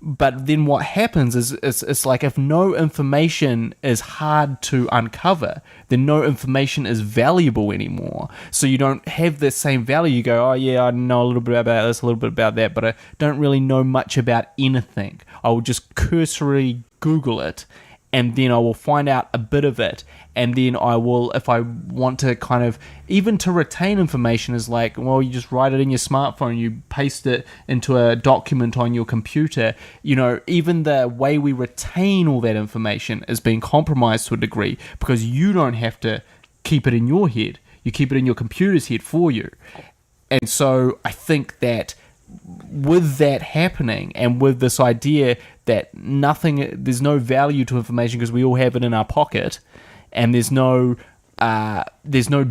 But then what happens is it's like, if no information is hard to uncover, then no information is valuable anymore. So you don't have the same value. You go, oh yeah, I know a little bit about this, a little bit about that, but I don't really know much about anything. I will just cursorily Google it, and then I will find out a bit of it, and then I will, if I want to kind of, even to retain information, is like, well, you just write it in your smartphone, you paste it into a document on your computer. Even the way we retain all that information is being compromised to a degree, because you don't have to keep it in your head. You keep it in your computer's head for you. And so I think that with that happening, and with this idea that there's no value to information because we all have it in our pocket, and there's no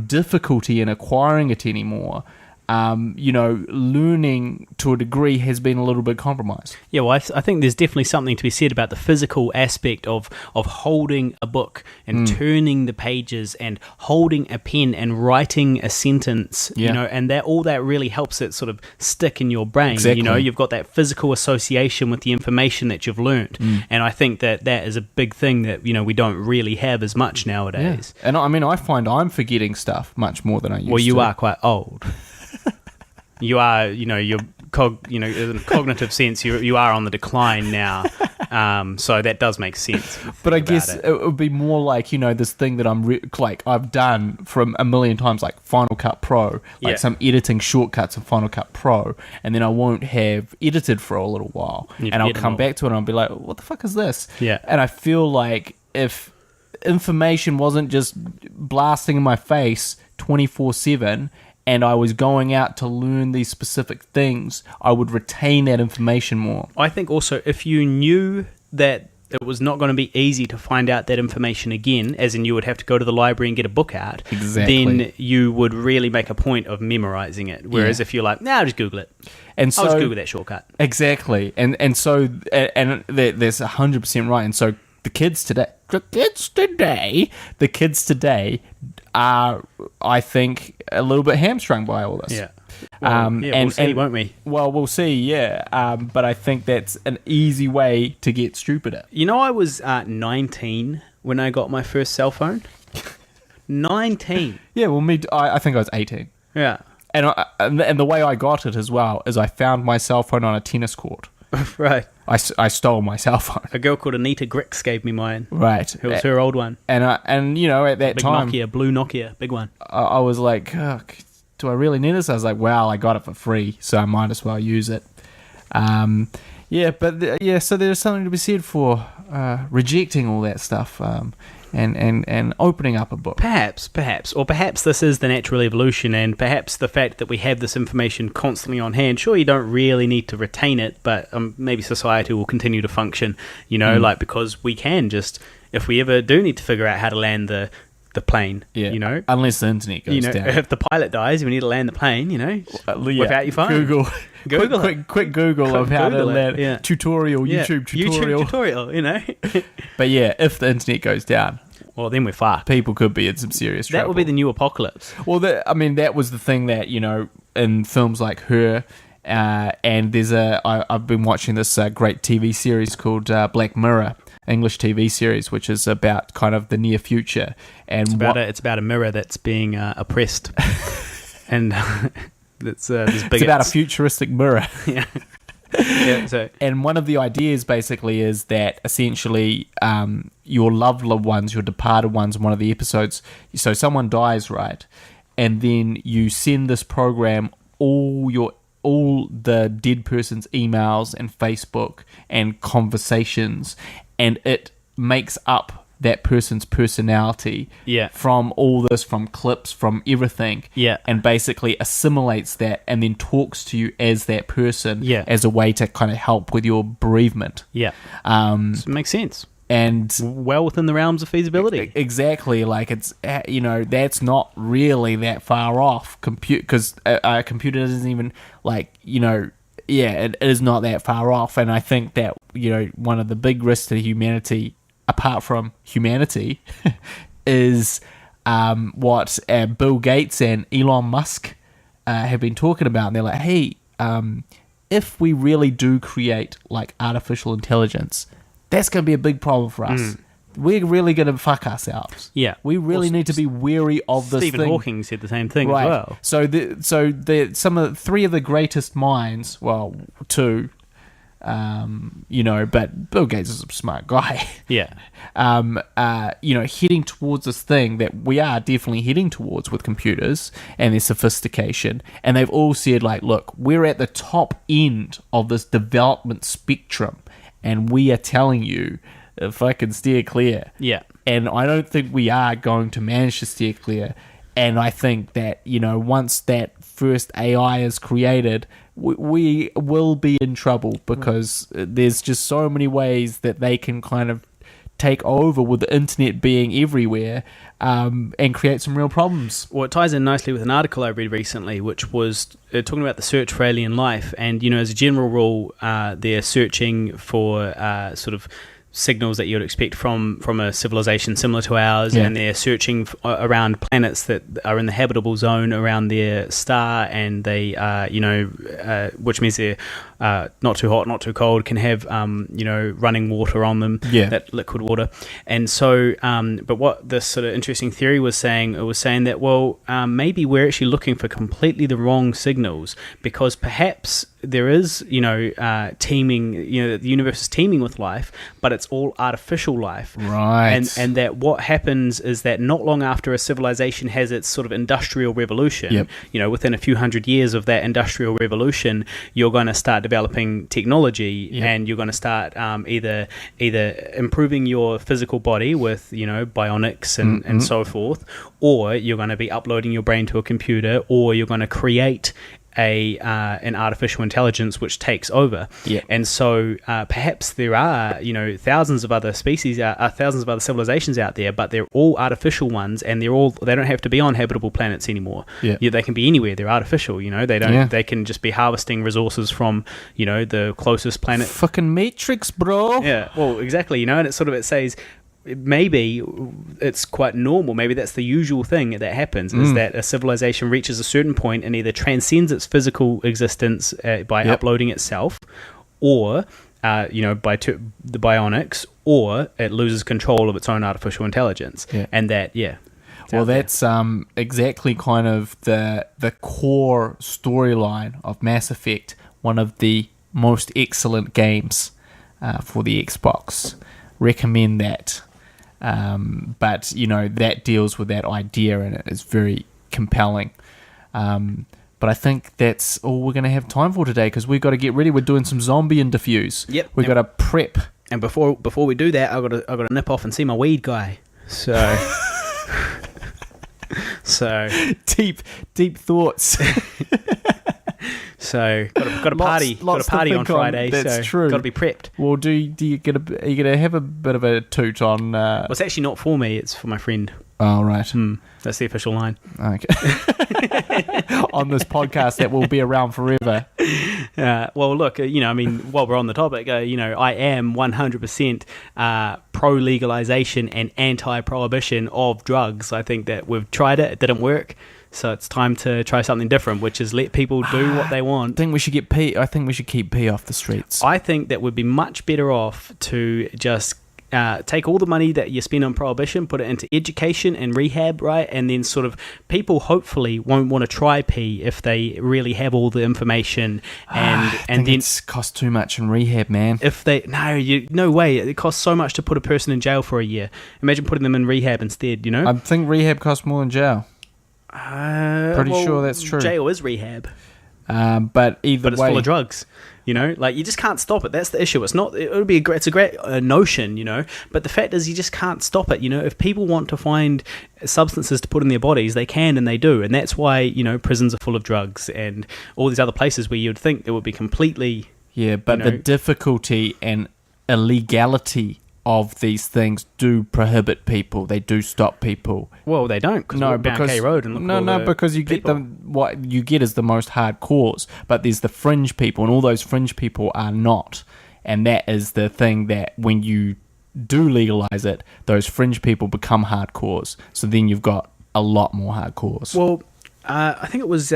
difficulty in acquiring it anymore, learning to a degree has been a little bit compromised. Yeah, well, I think there's definitely something to be said about the physical aspect of holding a book and turning the pages and holding a pen and writing a sentence, and that all that really helps it sort of stick in your brain. Exactly. You've got that physical association with the information that you've learned, and I think that is a big thing that we don't really have as much nowadays. And I mean, I find I'm forgetting stuff much more than I used to. Well, you are quite old. You are, in a cognitive sense, you are on the decline now. So that does make sense. But I guess it would be more like, this thing that I've done from a million times, like Final Cut Pro, some editing shortcuts in Final Cut Pro, and then I won't have edited for a little while, and I'll come back to it and I'll be like, what the fuck is this? Yeah. And I feel like if information wasn't just blasting in my face 24/7, and I was going out to learn these specific things, I would retain that information more. I think also if you knew that it was not going to be easy to find out that information again, as in you would have to go to the library and get a book out, then you would really make a point of memorizing it. Whereas if you're like, nah, I'll just Google it. And so, I'll just Google that shortcut. Exactly. And so that's 100% right. And so the kids today are, I think, a little bit hamstrung by all this. Yeah. Well, we'll see, won't we? Well, we'll see, yeah. But I think that's an easy way to get stupider. I was 19 when I got my first cell phone. 19. Yeah, well, I think I was 18. Yeah. And the way I got it as well is I found my cell phone on a tennis court. Right. I stole my cell phone. A girl called Anita Grix gave me mine. Right. It was her old one. And at that time... Blue Nokia, big one. I was like, oh, do I really need this? I was like, well, I got it for free, so I might as well use it. So there's something to be said for rejecting all that stuff and opening up a book. Perhaps this is the natural evolution, and perhaps the fact that we have this information constantly on hand. Sure, you don't really need to retain it, but maybe society will continue to function, because we can just, if we ever do need to figure out how to land the plane, unless the internet goes down. If the pilot dies, we need to land the plane, whip out your phone. Google quick Google of how to land. Yeah. YouTube tutorial. But if the internet goes down, well, then we're fucked. People could be in some serious trouble. That would be the new apocalypse. Well, that was the thing that, in films like Her, and I've been watching this great TV series called Black Mirror, English TV series, which is about kind of the near future. And it's about a mirror that's being oppressed. And it's about a futuristic mirror. Yeah. And one of the ideas basically is that essentially your loved ones, your departed ones in one of the episodes, so someone dies, right? And then you send this program all the dead person's emails and Facebook and conversations, and it makes up that person's personality from all this, from clips, from everything, and basically assimilates that and then talks to you as that person as a way to kind of help with your bereavement. So it makes sense. And well within the realms of feasibility. Exactly. Like, it's, that's not really that far off, because a computer doesn't even, it is not that far off. And I think that, one of the big risks to humanity, apart from humanity, is what Bill Gates and Elon Musk have been talking about. And they're like, hey, if we really do create artificial intelligence, that's going to be a big problem for us. We're really going to fuck ourselves. Yeah, we really need to be wary of this. Stephen Hawking said the same thing as well. So three of the greatest minds, well, two, but Bill Gates is a smart guy. Yeah. Heading towards this thing that we are definitely heading towards with computers and their sophistication. And they've all said, look, we're at the top end of this development spectrum, and we are telling you if I can steer clear. Yeah. And I don't think we are going to manage to steer clear. And I think that, once that first AI is created, we will be in trouble, because there's just so many ways that they can kind of take over, with the internet being everywhere, and create some real problems. Well, it ties in nicely with an article I read recently, which was talking about the search for alien life. And, as a general rule, they're searching for sort of signals that you would expect from a civilization similar to ours, and they're searching around planets that are in the habitable zone around their star, and they which means they're not too hot, not too cold, can have running water on them, that liquid water. And so but what this sort of interesting theory was saying, it was saying that maybe we're actually looking for completely the wrong signals, because perhaps teeming, the universe is teeming with life, but it's all artificial life. Right. And that what happens is that not long after a civilization has its sort of industrial revolution, within a few hundred years of that industrial revolution, you're going to start developing technology, and you're going to start either improving your physical body with, bionics and so forth, or you're going to be uploading your brain to a computer, or you're going to create an artificial intelligence which takes over. And so perhaps there are thousands of other species, thousands of other civilizations out there, but they're all artificial ones, and they don't have to be on habitable planets anymore. They can be anywhere. They're artificial. They can just be harvesting resources from the closest planet. Fucking Matrix, bro. Yeah, well, exactly. And it says maybe it's quite normal, maybe that's the usual thing that happens, is that a civilization reaches a certain point and either transcends its physical existence by uploading itself, or by the bionics, or it loses control of its own artificial intelligence. And that that's exactly kind of the core storyline of Mass Effect, one of the most excellent games for the Xbox. Recommend that. But that deals with that idea, and it is very compelling. But I think that's all we're going to have time for today, because we've got to get ready. We're doing some zombie interviews. We've got to prep. And before we do that, I've got to nip off and see my weed guy. So deep thoughts. So got a party on Friday. That's true. Got to be prepped. Well, are you gonna have a bit of a toot on? Well, it's actually not for me. It's for my friend. Oh, right. That's the official line. Okay. On this podcast that will be around forever. Well, look, while we're on the topic, I am 100% pro-legalization and anti-prohibition of drugs. I think that we've tried it. It didn't work. So it's time to try something different, which is let people do what they want. I think we should keep pee off the streets. I think that we'd be much better off to just take all the money that you spend on prohibition, put it into education and rehab, right? And then sort of people hopefully won't want to try pee if they really have all the information. And then it's cost too much in rehab, man. No way. It costs so much to put a person in jail for a year. Imagine putting them in rehab instead. I think rehab costs more than jail. Pretty sure that's true. Jail is rehab, but it's full of drugs. You just can't stop it. That's the issue. It's not. It's a great notion, But the fact is, you just can't stop it. If people want to find substances to put in their bodies, they can, and they do, and that's why prisons are full of drugs and all these other places where you'd think it would be completely. Yeah, but the difficulty and illegality of these things do prohibit people. They do stop people. Well, they don't. Because K Road and look because you get what you get is the most hardcores, but there's the fringe people, and all those fringe people are not. And that is the thing, that when you do legalize it, those fringe people become hardcores. So then you've got a lot more hardcores. Well, I think it was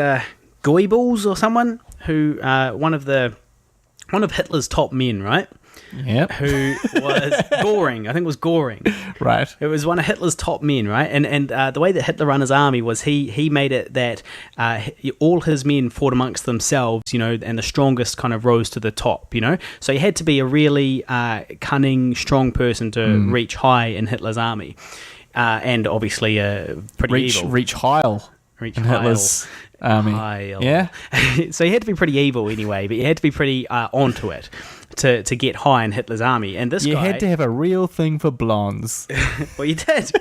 Goebbels or someone who one of Hitler's top men, right? Yep. Who was Goring. I think it was Goring. Right. It was one of Hitler's top men, right? And the way that Hitler ran his army was he made it that all his men fought amongst themselves, and the strongest kind of rose to the top, So you had to be a really cunning, strong person to reach high in Hitler's army. And obviously pretty evil. Reach high in Hitler's army. Yeah. So you had to be pretty evil anyway, but you had to be pretty onto it to get high in Hitler's army. And this guy... You had to have a real thing for blondes. Well, you did.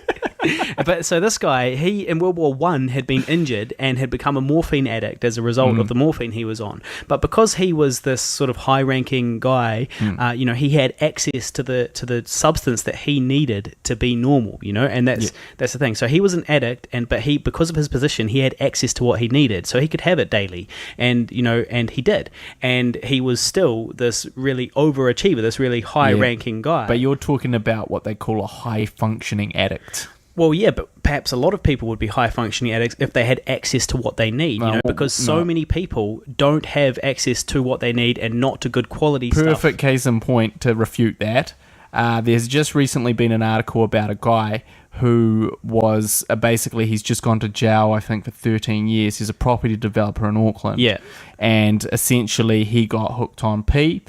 But so this guy, he in World War I had been injured and had become a morphine addict as a result of the morphine he was on. But because he was this sort of high-ranking guy, he had access to the substance that he needed to be normal, and that's the thing. So he was an addict, but because of his position, he had access to what he needed, so he could have it daily, and he did, and he was still this really overachiever, this really high-ranking guy. But you're talking about what they call a high-functioning addict. Well, yeah, but perhaps a lot of people would be high-functioning addicts if they had access to what they need, because so many people don't have access to what they need and not to good quality stuff. Perfect case in point to refute that. There's just recently been an article about a guy who was basically, he's just gone to jail, I think, for 13 years. He's a property developer in Auckland. Yeah. And essentially, he got hooked on P.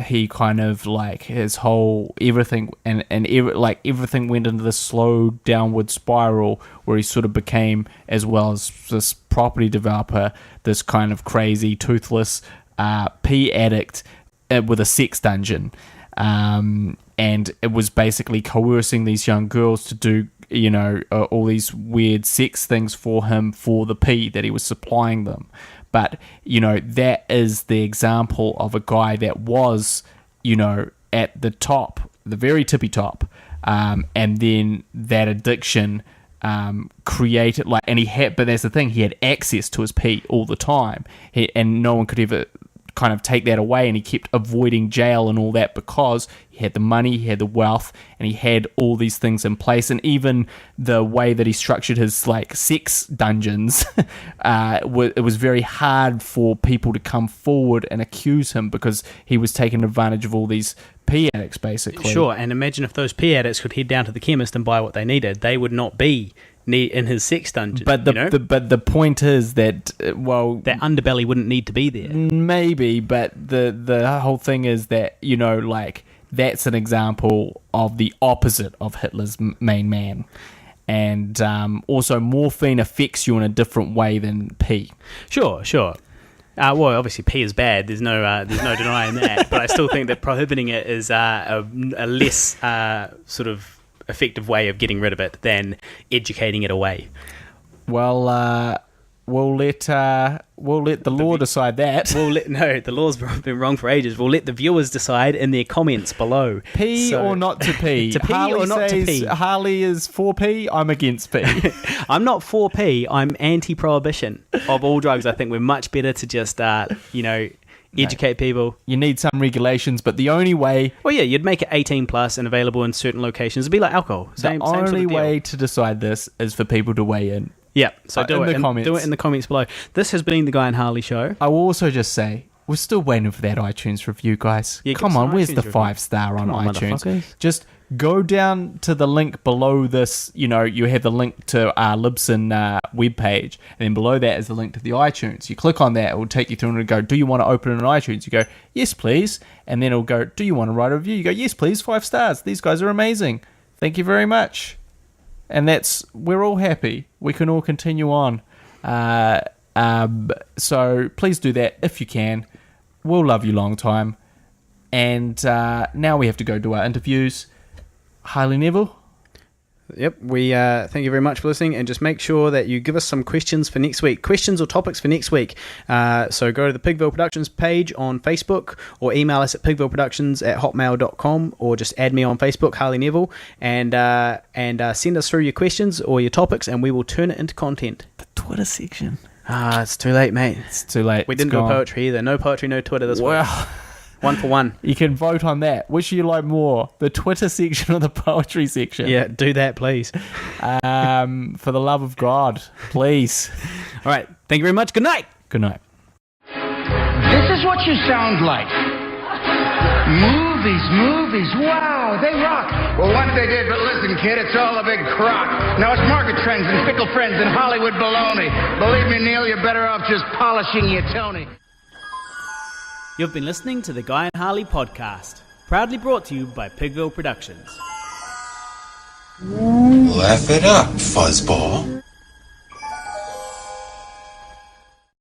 He kind of like his whole everything everything went into this slow downward spiral where he sort of became, as well as this property developer, this kind of crazy toothless P addict with a sex dungeon. And it was basically coercing these young girls to do, all these weird sex things for him for the P that he was supplying them. But, that is the example of a guy that was, at the top, the very tippy top. And then that addiction created, but that's the thing, he had access to his P all the time. And no one could ever kind of take that away, and he kept avoiding jail and all that because he had the money, he had the wealth, and he had all these things in place. And even the way that he structured his sex dungeons, it was very hard for people to come forward and accuse him because he was taking advantage of all these P addicts, basically. Sure, and imagine if those P addicts could head down to the chemist and buy what they needed, they would not be in his sex dungeon. But the point is that that underbelly wouldn't need to be there. Maybe, but the whole thing is that that's an example of the opposite of Hitler's main man, and also morphine affects you in a different way than P. Sure. Well, obviously P is bad. There's no denying that. But I still think that prohibiting it is a less sort of effective way of getting rid of it than educating it away. Well, we'll let the law decide that. The law's been wrong for ages. We'll let the viewers decide in their comments below. P or not to P? To P Harley or not says to P? Harley is for P. I'm against P. I'm not for P. I'm anti-prohibition of all drugs. I think we're much better to just educate people. You need some regulations, but the only way... Well, yeah, you'd make it 18 plus and available in certain locations. It'd be like alcohol. Same only sort of way to decide this is for people to weigh in. Yeah, so do it in the comments below. This has been the Guy and Harley Show. I will also just say, we're still waiting for that iTunes review, guys. Yeah, come on, where's the 5-star on iTunes? Just go down to the link below this. You have the link to our Libsyn webpage, and then below that is the link to the iTunes. You click on that, it will take you through and it'll go, do you want to open an iTunes? You go, yes, please. And then it'll go, do you want to write a review? You go, yes, please, 5 stars. These guys are amazing. Thank you very much. And we're all happy. We can all continue on. So please do that if you can. We'll love you long time. And now we have to go do our interviews. Harley Neville? Yep, we thank you very much for listening, and just make sure that you give us some questions for next week, questions or topics for next week. So go to the Pigville Productions page on Facebook, or email us at pigvilleproductions@hotmail.com, or just add me on Facebook, Harley Neville, and send us through your questions or your topics, and we will turn it into content. The Twitter section. It's too late, mate. It's too late. We didn't do poetry either. No poetry, no Twitter this week. 1 for 1. You can vote on that. Which do you like more, the Twitter section or the poetry section? Yeah, do that, please. For the love of God, please. All right. Thank you very much. Good night. Good night. This is what you sound like. Movies, wow, they rock. Well, once they did, but listen, kid, it's all a big crock. Now it's market trends and fickle friends and Hollywood baloney. Believe me, Neil, you're better off just polishing your Tony. You've been listening to the Guy and Harley podcast, proudly brought to you by Pigville Productions. Laugh it up, fuzzball.